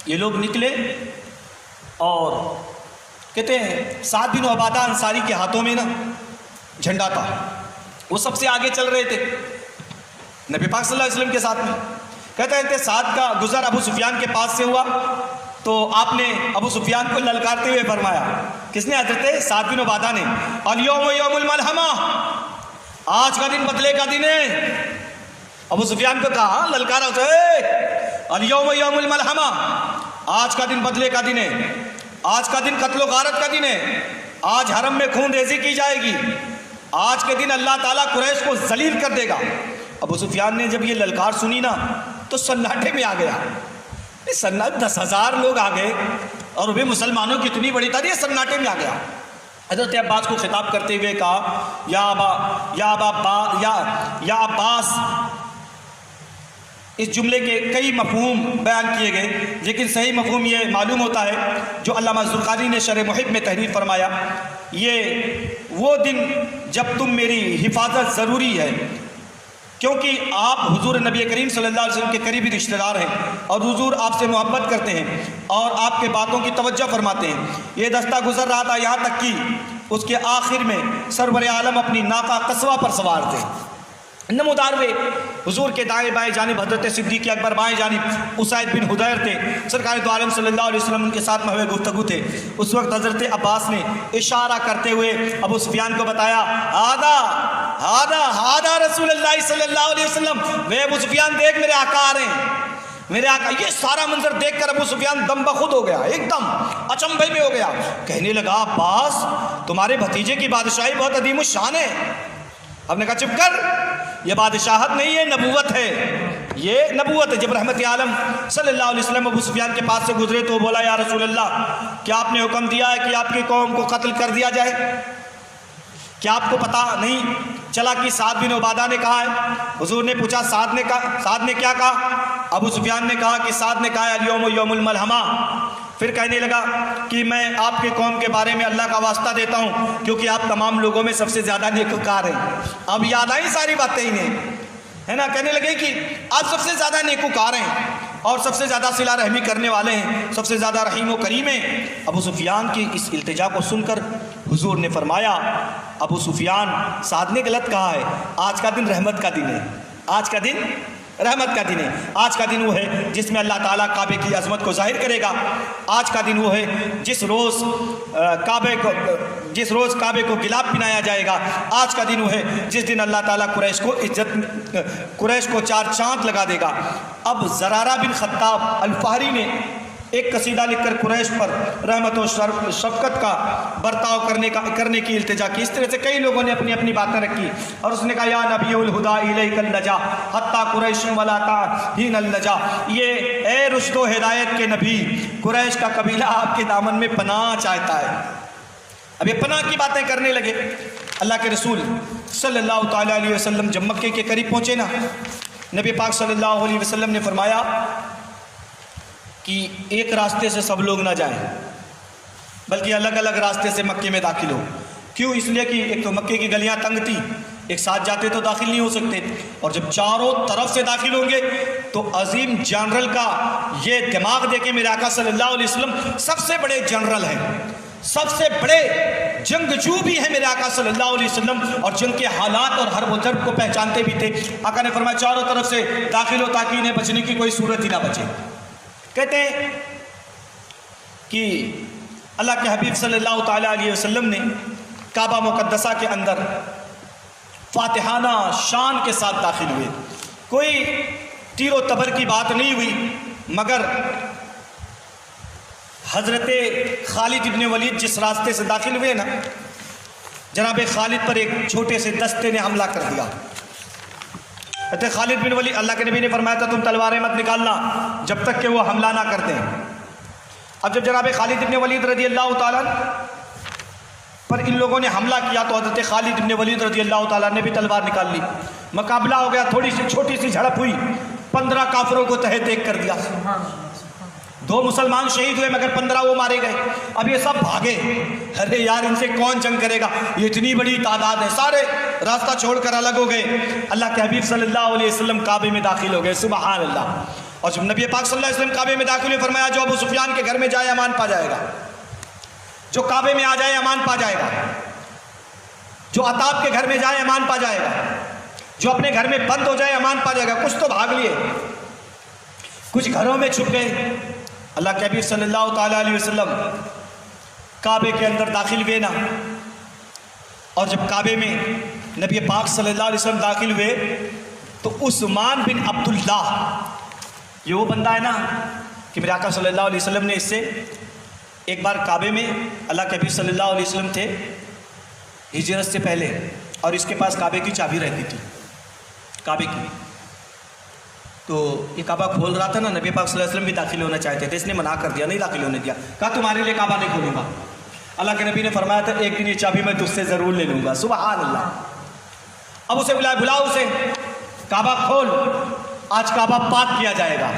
یہ لوگ نکلے اور کہتے ہیں سعد بن عبادہ انصاری کے ہاتھوں میں نا جھنڈا تھا، وہ سب سے آگے چل رہے تھے نبی پاک صلی اللہ علیہ وسلم کے ساتھ میں۔ کہتے ہیں سعد کا گزر ابو سفیان کے پاس سے ہوا تو آپ نے ابو سفیان کو للکارتے ہوئے فرمایا، کس نے؟ حضرت سعد بن عبادہ نے، الیوم یوم الملحمہ، آج کا دن بدلے کا دن ہے۔ ابو سفیان کو کہا للکارا اسے، الیوم یوم الملحمہ، آج کا دن بدلے کا دن ہے، آج کا دن قتل و غارت کا دن ہے، آج حرم میں خون ریزی کی جائے گی، آج کے دن اللہ تعالیٰ قریش کو ذلیل کر دے گا۔ ابو سفیان نے جب یہ للکار سنی نا تو سناٹے میں آ گیا۔ 10,000 لوگ آ گئے اور وہ بھی مسلمانوں کی اتنی بڑی تعداد، یہ سناٹے میں آ گیا۔ حضرت عباس کو خطاب کرتے ہوئے کہا یا عباس، اس جملے کے کئی مفہوم بیان کیے گئے لیکن صحیح مفہوم یہ معلوم ہوتا ہے جو علامہ زرقانی نے شرح محب میں تحریر فرمایا، یہ وہ دن جب تم میری حفاظت ضروری ہے، کیونکہ آپ حضور نبی کریم صلی اللہ علیہ وسلم کے قریبی رشتہ دار ہیں اور حضور آپ سے محبت کرتے ہیں اور آپ کے باتوں کی توجہ فرماتے ہیں۔ یہ دستہ گزر رہا تھا یہاں تک کہ اس کے آخر میں سرور عالم اپنی ناقہ قصوہ پر سوار تھے، نمودار ہوئے. حضور کے دائیں بائیں جانب حضرت صدیق اکبر، بائیں جانب اسید بن حضیر تھے. سرکار دو عالم صلی اللہ علیہ وسلم ان کے ساتھ محو گفتگو تھے. اس وقت حضرت عباس نے اشارہ کرتے ہوئے ابو سفیان کو بتایا، ہادا رسول اللہ صلی اللہ علیہ وسلم. میں ابو سفیان دیکھ میرے آقا آ رہے ہیں، میرے آقا. یہ سارا منظر دیکھ کر ابو سفیان دم بخود ہو گیا، ایک دم اچنبھے میں ہو گیا. کہنے لگا، عباس تمہارے بھتیجے کی بادشاہی بہت عظیم الشان ہے. ہم نے کہا چپ کر، یہ بادشاہت نہیں ہے، نبوت ہے، یہ نبوت ہے. جب رحمت عالم صلی اللہ علیہ وسلم ابو سفیان کے پاس سے گزرے تو بولا، یا رسول اللہ، کیا آپ نے حکم دیا ہے کہ آپ کی قوم کو قتل کر دیا جائے؟ کیا آپ کو پتا نہیں چلا کہ سعد بن عبادہ نے کہا ہے؟ حضور نے پوچھا سعد نے کیا کہا؟ ابو سفیان نے کہا کہ سعد نے کہا ہے الیوم یوم الملحمہ. پھر کہنے لگا کہ میں آپ کے قوم کے بارے میں اللہ کا واسطہ دیتا ہوں کیونکہ آپ تمام لوگوں میں سب سے زیادہ نیکوکار ہیں. اب یاد آئی ساری باتیں انہیں، ہے نا. کہنے لگے کہ آپ سب سے زیادہ نیکوکار ہیں اور سب سے زیادہ صلہ رحمی کرنے والے ہیں، سب سے زیادہ رحیم و کریم ہیں. ابو سفیان کی اس التجا کو سن کر حضور نے فرمایا، ابو سفیان، سعد نے غلط کہا ہے. آج کا دن رحمت کا دن ہے، آج کا دن رحمت کا دن ہے. آج کا دن وہ ہے جس میں اللہ تعالیٰ کعبے کی عظمت کو ظاہر کرے گا. آج کا دن وہ ہے جس روز کعبے کو گلاب پہنایا جائے گا. آج کا دن وہ ہے جس دن اللہ تعالیٰ قریش کو 4 چاند لگا دے گا. اب زرارہ بن خطاب الفہری نے ایک قصیدہ لکھ کر قریش پر رحمت و شفقت کا برتاؤ کرنے کی التجا کی. اس طرح سے کئی لوگوں نے اپنی اپنی باتیں رکھی اور اس نے کہا، یا نبی الہدا الیک النجا حتی قریش ولا تعین النجا. یہ اے رشد و ہدایت کے نبی، قریش کا قبیلہ آپ کے دامن میں پناہ چاہتا ہے. اب یہ پناہ کی باتیں کرنے لگے. اللہ کے رسول صلی اللہ تعالیٰ علیہ وسلم جب مکے کے قریب پہنچے نا، نبی پاک صلی اللہ علیہ وسلم نے فرمایا کہ ایک راستے سے سب لوگ نہ جائیں بلکہ الگ الگ راستے سے مکے میں داخل ہو. کیوں؟ اس لیے کہ ایک تو مکے کی گلیاں تنگ تھی، ایک ساتھ جاتے تو داخل نہیں ہو سکتے، اور جب چاروں طرف سے داخل ہوں گے تو عظیم جنرل کا یہ دماغ دیکھیں. میرے آقا صلی اللہ علیہ وسلم سب سے بڑے جنرل ہیں، سب سے بڑے جنگجو بھی ہیں میرے آقا صلی اللہ علیہ وسلم، اور جنگ کے حالات اور ہر وہ ضرب کو پہچانتے بھی تھے. آقا نے فرمایا چاروں طرف سے داخل ہو تاکہ انہیں بچنے کی کوئی صورت ہی نہ بچے. کہتے ہیں کہ اللہ کے حبیب صلی اللہ تعالیٰ علیہ وسلم نے کعبہ مقدسہ کے اندر فاتحانہ شان کے ساتھ داخل ہوئے. کوئی تیر و تبر کی بات نہیں ہوئی، مگر حضرت خالد ابن ولید جس راستے سے داخل ہوئے نا، جناب خالد پر ایک چھوٹے سے دستے نے حملہ کر دیا. حضرت خالد بن ولید، اللہ کے نبی نے فرمایا تھا تم تلواریں مت نکالنا جب تک کہ وہ حملہ نہ کرتے ہیں. اب جب جناب خالد بن ولید رضی اللہ تعالیٰ پر ان لوگوں نے حملہ کیا تو حضرت خالد بن ولید رضی اللہ تعالیٰ نے بھی تلوار نکال لی. مقابلہ ہو گیا، تھوڑی سی چھوٹی سی جھڑپ ہوئی، 15 کافروں کو تہہ تیگ کر دیا. 2 مسلمان شہید ہوئے مگر 15 وہ مارے گئے. اب یہ سب بھاگے، ارے یار ان سے کون جنگ کرے گا، یہ اتنی بڑی تعداد ہے. سارے راستہ چھوڑ کر الگ ہو گئے. اللہ کے حبیب صلی اللہ علیہ وسلم کعبے میں داخل ہو گئے. سبحان اللہ. اور جب نبی پاک صلی اللہ علیہ وسلم کعبے میں داخل ہوئے فرمایا جو ابو سفیان کے گھر میں جائے امان پا جائے گا، جو کعبے میں آ جائے امان پا جائے گا، جو عطاب کے گھر میں جائے امان پا جائے گا، جو اپنے گھر میں بند ہو جائے امان پا جائے گا. کچھ تو بھاگ لیے، کچھ گھروں میں چھپ گئے. اللہ کے حبیب صلی اللہ تعالیٰ علیہ وسلم کعبے کے اندر داخل ہوئے نا، اور جب کعبے میں نبی پاک صلی اللہ علیہ وسلم داخل ہوئے تو عثمان بن عبداللہ، یہ وہ بندہ ہے نا کہ میرے آقا صلی اللہ علیہ وسلم نے اس سے ایک بار کعبے میں، اللہ کے حبیب صلی اللہ علیہ وسلم تھے ہجرت سے پہلے، اور اس کے پاس کعبے کی چابی رہتی تھی کعبے کی. تو یہ کعبہ کھول رہا تھا نا، نبی پاک صلی اللہ علیہ وسلم بھی داخل ہونا چاہتے تھے، اس نے منع کر دیا، نہیں داخل ہونے دیا. کہا تمہارے لیے کعبہ نہیں کھولوں گا. اللہ کے نبی نے فرمایا تھا ایک دن یہ چابی میں تجھ سے ضرور لے لوں گا. سبحان اللہ. اب اسے بلاؤ اسے، کعبہ کھول، آج کعبہ پاک کیا جائے گا،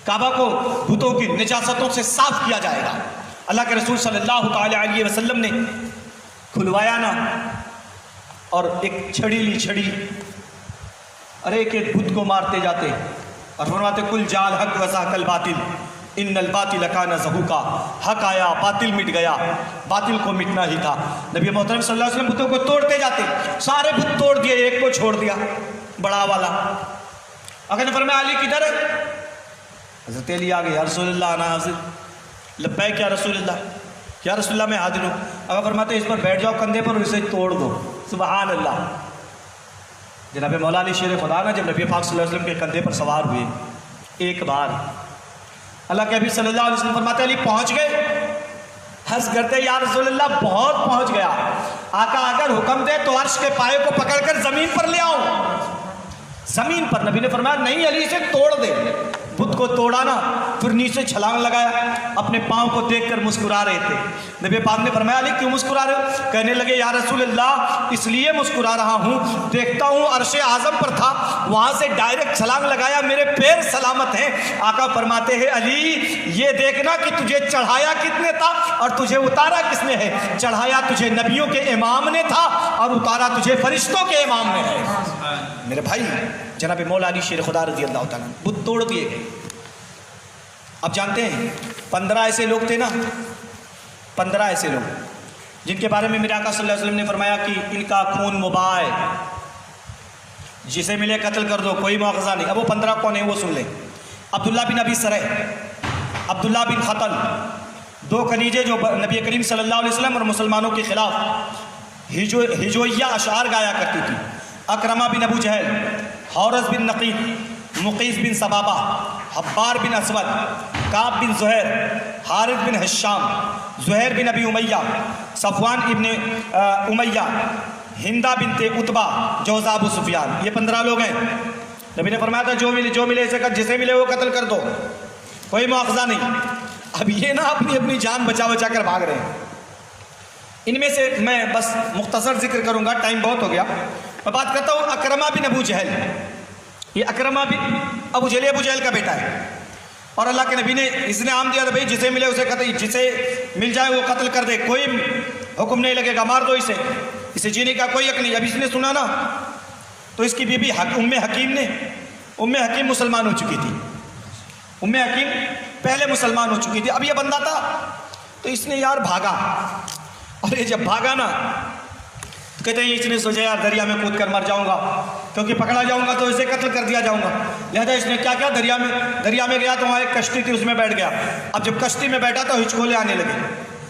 کعبہ کو بتوں کی نجاستوں سے صاف کیا جائے گا. اللہ کے رسول صلی اللہ تعالیٰ علیہ وسلم نے کھلوایا نا، اور ایک چھڑی لی، چھڑی، اور ایک ایک بت کو مارتے جاتے اور فرماتے کل جال حق وزاق الباطل ان الباطل کان زہوقا. حق آیا، باطل مٹ گیا، باطل کو مٹنا ہی تھا. نبی محترم صلی اللہ علیہ وسلم بتوں کو توڑتے جاتے، سارے بت توڑ دیے، ایک کو چھوڑ دیا. بڑا والا. آقا نے فرمایا علی کدھر ہے؟ حضرت علی آگے یا رسول اللہ انا حاضر. لبیک یا رسول اللہ. یا رسول اللہ میں حاضر ہوں. آقا فرماتے ہیں اس پر بیٹھ جاؤ کندھے پر اور اسے توڑ دو. سبحان اللہ. جناب مولا علی شیر خدا نا جب نبی پاک صلی اللہ علیہ وسلم کے کندھے پر سوار ہوئے ایک بار، اللہ کے حبیب صلی اللہ علیہ وسلم فرماتے علی پہنچ گئے؟ حضرت کرتے یا رسول اللہ بہت پہنچ گیا. آقا اگر حکم دے تو عرش کے پائے کو پکڑ کر زمین پر لے آؤ. زمین پر. نبی نے فرمایا نہیں علی اسے توڑ دے. بت کو توڑا نا، پھر نیچے چھلانگ لگایا، اپنے پاؤں کو دیکھ کر مسکرا رہے تھے. نبی پاک نے فرمایا علی کیوں مسکرا رہے ہو؟ کہنے لگے یا رسول اللہ اس لیے مسکرا رہا ہوں، دیکھتا ہوں عرش اعظم پر تھا، وہاں سے ڈائریکٹ چھلانگ لگایا، میرے پیر سلامت ہیں. آقا فرماتے ہیں علی یہ دیکھنا کہ تجھے چڑھایا کس نے تھا اور تجھے اتارا کس نے ہے. چڑھایا تجھے نبیوں کے امام نے تھا اور اتارا تجھے فرشتوں کے امام نے ہے. میرے بھائی جناب مولا علی شیر خدا رضی اللہ تعالیٰ بت توڑ دیے گئے. اب جانتے ہیں 15 ایسے لوگ تھے نا، 15 ایسے لوگ جن کے بارے میں میرے آقا صلی اللہ علیہ وسلم نے فرمایا کہ ان کا خون مباح ہے، جسے ملے قتل کر دو، کوئی مواخذہ نہیں. اب وہ 15 کون ہیں وہ سن لیں. عبداللہ بن ابی سرح، عبداللہ بن خطل، 2 کنیجے جو نبی کریم صلی اللہ علیہ وسلم اور مسلمانوں کے خلاف ہجویہ اشعار گایا کرتی تھی. اکرمہ بن ابو جہل، حورس بن نقیب، مقیس بن سبابہ، حبار بن اسود، کعب بن زہیر، حارث بن حشام، زہیر بن ابی امیہ، صفوان ابن امیہ، ہندہ بنت عتبہ، جوزہ ابو سفیان. یہ 15 لوگ ہیں. نبی نے فرمایا تھا جو ملے اسے جسے ملے وہ قتل کر دو، کوئی مواخذہ نہیں. اب یہ نا اپنی جان بچا کر بھاگ رہے ہیں. ان میں سے میں بس مختصر ذکر کروں گا، ٹائم بہت ہو گیا. میں بات کرتا ہوں اکرمہ بن ابو جہل. یہ اکرمہ بن ابو جہل کا بیٹا ہے اور اللہ کے نبی نے اس نے عام دیا تھا بھائی جسے ملے اسے قتل، جسے مل جائے وہ قتل کر دے، کوئی حکم نہیں لگے گا، مار دو اسے جینے کا کوئی حق نہیں. اب اس نے سنا نا تو اس کی بیوی ام حکیم مسلمان ہو چکی تھی. ام حکیم پہلے مسلمان ہو چکی تھی. اب یہ بندہ تھا تو اس نے یار بھاگا، اور یہ جب بھاگا نا تو کہتے ہیں اس نے سوچا یار دریا میں کود کر مر جاؤں گا کیونکہ پکڑا جاؤں گا تو اسے قتل کر دیا جاؤں گا. لہذا اس نے کیا دریا میں گیا تو وہاں ایک کشتی تھی اس میں بیٹھ گیا. اب جب کشتی میں بیٹھا تو ہچکولے آنے لگے،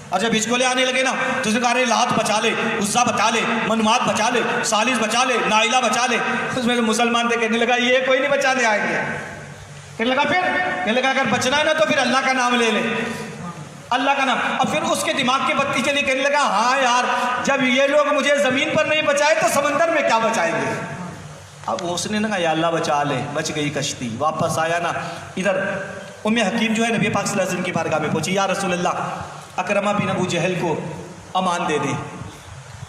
اور جب ہچکولے آنے لگے نا تو اس نے کہا رہے لات بچا لے، عزا بچا لے، منمات بچا لے، سالس بچا لے، نائلہ بچا لے. اس میں جو مسلمان تھے کہنے لگا یہ کوئی نہیں بچانے آئیں گے. کہنے لگا اگر بچنا ہے نا تو پھر اللہ کا نام لے لے، اللہ کا نام. اور پھر اس کے دماغ کی بتی چلی، کہنے لگا ہاں یار جب یہ لوگ مجھے زمین پر نہیں بچائے تو سمندر میں کیا بچائیں گے. اب اس نے کہا یا اللہ بچا لے، بچ گئی کشتی. واپس آیا نا ادھر ام حکیم جو ہے نبی پاک صلی اللہ علیہ وسلم کی بارگاہ میں پہنچی. یا رسول اللہ اکرمہ بن ابو جہل کو امان دے دیں.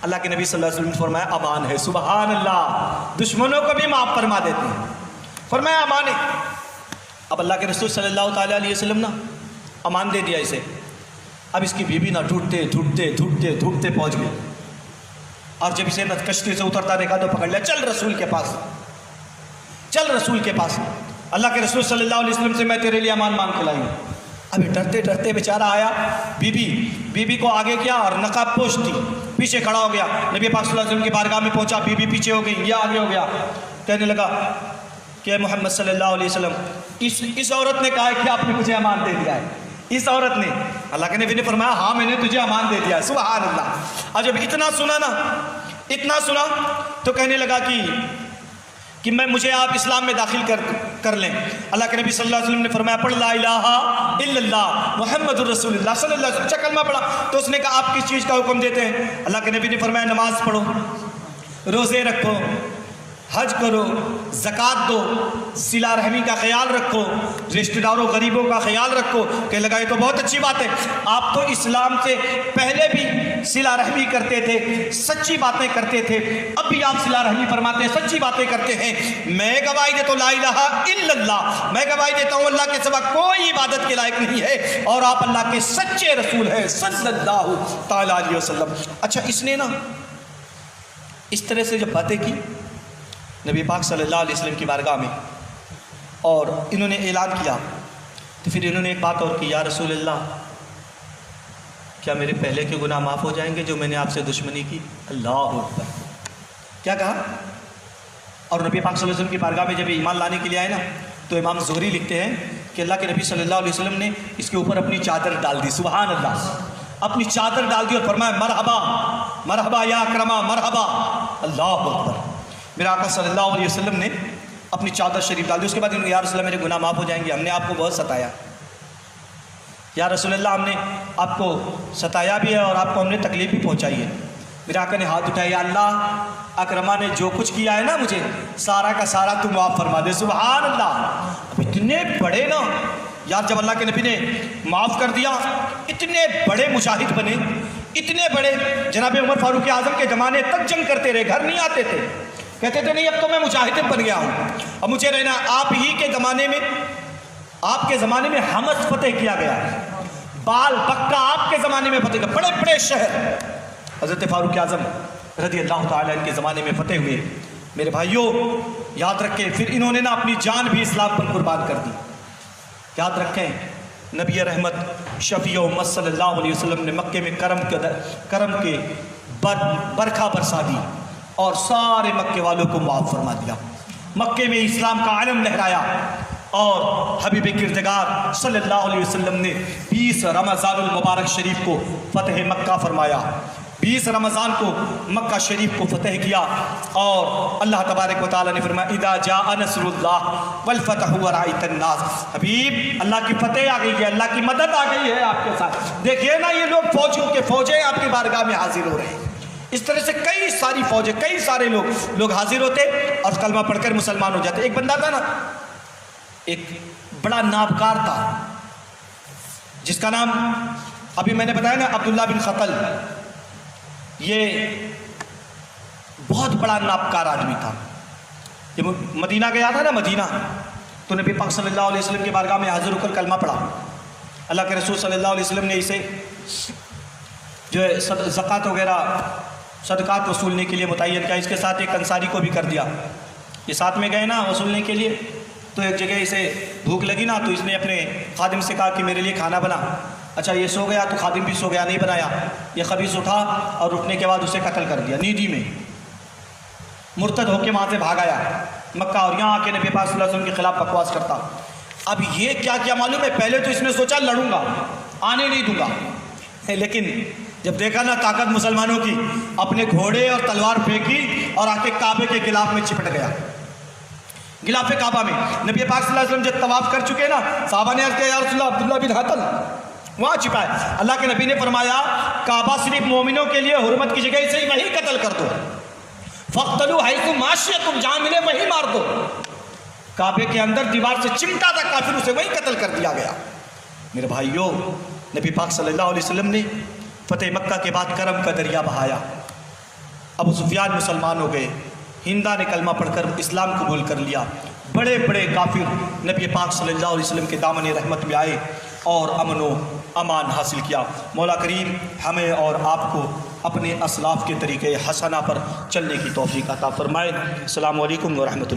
اللہ کے نبی صلی اللہ علیہ وسلم نے فرمایا امان ہے. سبحان اللہ، دشمنوں کو بھی معاف فرما دیتے ہیں. فرمایا امان ہے. اب اللہ کے رسول صلی اللہ تعالیٰ علیہ وسلم نا امان دے دیا اسے. اب اس کی بیوی نا ڈھونڈتے پہنچ گئی، اور جب اسے کشتی سے اترتا دیکھا تو پکڑ لیا. چل رسول کے پاس. اللہ کے رسول صلی اللہ علیہ وسلم سے میں تیرے لیے امان مانگ کے لائی ہوں. ابھی ڈرتے بیچارہ آیا، بیوی کو آگے کیا اور نقاب پوش تھی، پیچھے کھڑا ہو گیا. نبی پاک صلی اللہ علیہ وسلم کی بارگاہ میں پہنچا، بیوی پیچھے ہو گئی، یہ آگے ہو گیا. کہنے لگا کہ محمد صلی اللہ علیہ وسلم اس عورت نے کہا ہے کہ آپ نے مجھے امان دے دیا ہے. اس عورت نے، اللہ کے نبی نے فرمایا ہاں میں نے تجھے امان دے دیا. سبحان اللہ. اور جب اتنا سنا تو کہنے لگا کہ مجھے آپ اسلام میں داخل کر لیں. اللہ کے نبی صلی اللہ علیہ وسلم نے فرمایا پڑھ لا الہ الا اللہ محمد الرسول اللہ صلی اللہ علیہ وسلم. اچھا کلمہ پڑھا. تو اس نے کہا آپ کس چیز کا حکم دیتے ہیں؟ اللہ کے نبی نے فرمایا نماز پڑھو، روزے رکھو، حج کرو، زکوٰۃ دو، صلہ رحمی کا خیال رکھو، رشتہ داروں غریبوں کا خیال رکھو. کہ لگا یہ تو بہت اچھی بات ہے، آپ تو اسلام سے پہلے بھی صلہ رحمی کرتے تھے، سچی باتیں کرتے تھے، اب بھی آپ صلہ رحمی فرماتے ہیں، سچی باتیں کرتے ہیں. میں گواہی دیتا ہوں لا الہ الا اللہ، میں گواہی دیتا ہوں اللہ کے سوا کوئی عبادت کے لائق نہیں ہے اور آپ اللہ کے سچے رسول ہیں صلی اللہ تعالیٰ علیہ وسلم. اچھا اس نے نا اس طرح سے جب باتیں کی نبی پاک صلی اللہ علیہ وسلم کی بارگاہ میں اور انہوں نے اعلان کیا تو پھر انہوں نے ایک بات اور کی. یا رسول اللہ کیا میرے پہلے کے گناہ معاف ہو جائیں گے جو میں نے آپ سے دشمنی کی؟ اللہ اکبر. کیا کہا؟ اور نبی پاک صلی اللہ علیہ وسلم کی بارگاہ میں جب ایمان لانے کے لیے آئے نا تو امام زہری لکھتے ہیں کہ اللہ کے نبی صلی اللہ علیہ وسلم نے اس کے اوپر اپنی چادر ڈال دی، سبحان اللہ، اپنی چادر ڈال دی اور فرمایا مرحبا مرحبا یا اکرما مرحبا، اللہ اکبر۔ میرے آقا صلی اللہ علیہ وسلم نے اپنی چادر شریف ڈال دی۔ اس کے بعد انہوں نے یا رسول اللہ میرے گناہ معاف ہو جائیں گے، ہم نے آپ کو بہت ستایا، یا رسول اللہ ہم نے آپ کو ستایا بھی ہے اور آپ کو ہم نے تکلیف بھی پہنچائی ہے۔ میرے آقا نے ہاتھ اٹھایا، یا اللہ اکرما نے جو کچھ کیا ہے نا مجھے سارا کا سارا تو معاف فرما دے، سبحان اللہ۔ اب اتنے بڑے نا یار، جب اللہ کے نبی نے معاف کر دیا اتنے بڑے مجاہد بنے، اتنے بڑے، جناب عمر فاروق اعظم کے زمانے تک جنگ کرتے رہے، گھر نہیں آتے تھے، کہتے تھے نہیں اب تو میں مجاہد بن گیا ہوں، اب مجھے رہنا۔ آپ ہی کے زمانے میں، آپ کے زمانے میں حمص فتح کیا گیا، بال بکہ آپ کے زمانے میں فتح کیا، بڑے بڑے شہر حضرت فاروق اعظم رضی اللہ تعالیٰ عنہ کے زمانے میں فتح ہوئے۔ میرے بھائیوں یاد رکھیں، پھر انہوں نے نا اپنی جان بھی اسلام پر قربان کر دی۔ یاد رکھیں نبی رحمت شفیع امت صلی اللہ علیہ وسلم نے مکے میں کرم کے برکھا برسا دی اور سارے مکے والوں کو معاف فرما دیا، مکے میں اسلام کا علم لہرایا، اور حبیب کردگار صلی اللہ علیہ وسلم نے 20 رمضان المبارک شریف کو فتح مکہ فرمایا، 20 رمضان کو مکہ شریف کو فتح کیا، اور اللہ تبارک و تعالیٰ نے فرمایا اذا جاء نصر اللہ والفتح ورأیت الناس، حبیب اللہ کی فتح آ گئی ہے، اللہ کی مدد آ گئی ہے آپ کے ساتھ۔ دیکھیے نا یہ لوگ فوجیوں کے فوجیں آپ کی بارگاہ میں حاضر ہو رہے ہیں، اس طرح سے کئی ساری فوجیں، کئی سارے لوگ حاضر ہوتے اور کلمہ پڑھ کر مسلمان ہو جاتے۔ ایک بندہ تھا نا، ایک بڑا نابکار تھا جس کا نام ابھی میں نے بتایا نا عبداللہ بن خطل، یہ بہت بڑا نابکار آدمی تھا۔ جب مدینہ گیا تھا نا، مدینہ، تو نبی پاک صلی اللہ علیہ وسلم کے بارگاہ میں حاضر ہو کر کلمہ پڑھا۔ اللہ کے رسول صلی اللہ علیہ وسلم نے اسے جو ہے زکوٰۃ وغیرہ صدقات وصولنے کے لیے متعین کیا، اس کے ساتھ ایک انصاری کو بھی کر دیا۔ یہ ساتھ میں گئے نا وصولنے کے لیے، تو ایک جگہ اسے بھوک لگی نا، تو اس نے اپنے خادم سے کہا کہ میرے لیے کھانا بنا۔ اچھا یہ سو گیا تو خادم بھی سو گیا، نہیں بنایا۔ یہ خبیث اٹھا اور اٹھنے کے بعد اسے قتل کر دیا، نیندی میں مرتد ہو کے وہاں سے بھاگ آیا مکہ، اور یہاں آ کے نبی پاک صلی اللہ علیہ وسلم کے خلاف بکواس کرتا۔ اب یہ کیا معلوم ہے، پہلے تو اس نے سوچا لڑوں گا، آنے نہیں دوں گا، لیکن جب دیکھا نا طاقت مسلمانوں کی، اپنے گھوڑے اور تلوار پھینکی اور آ کے کعبے کے غلاف میں چپٹ گیا، غلاف کعبہ میں۔ نبی پاک صلی اللہ علیہ وسلم جب طواف کر چکے نا، صحابہ نے عرض کیا یا رسول اللہ عبداللہ بن خطل وہاں چھپا ہے۔ اللہ کے نبی نے فرمایا کعبہ صرف مومنوں کے لیے حرمت کی جگہ، اسے وہیں قتل کر دو، فاقتلوا حیث ما شئتم، جہاں ملے وہیں مار دو۔ کعبے کے اندر دیوار سے چمٹا تھا کافر، اسے وہیں قتل کر دیا گیا۔ میرے بھائیوں نبی پاک صلی اللہ علیہ وسلم نے فتح مکہ کے بعد کرم کا دریا بہایا، ابو سفیان مسلمان ہو گئے، ہندا نے کلمہ پڑھ کر اسلام قبول کر لیا، بڑے بڑے کافر نبی پاک صلی اللہ علیہ وسلم کے دامن رحمت میں آئے اور امن و امان حاصل کیا۔ مولا کریم ہمیں اور آپ کو اپنے اسلاف کے طریقے حسنہ پر چلنے کی توفیق عطا فرمائے۔ السلام علیکم ورحمۃ اللہ۔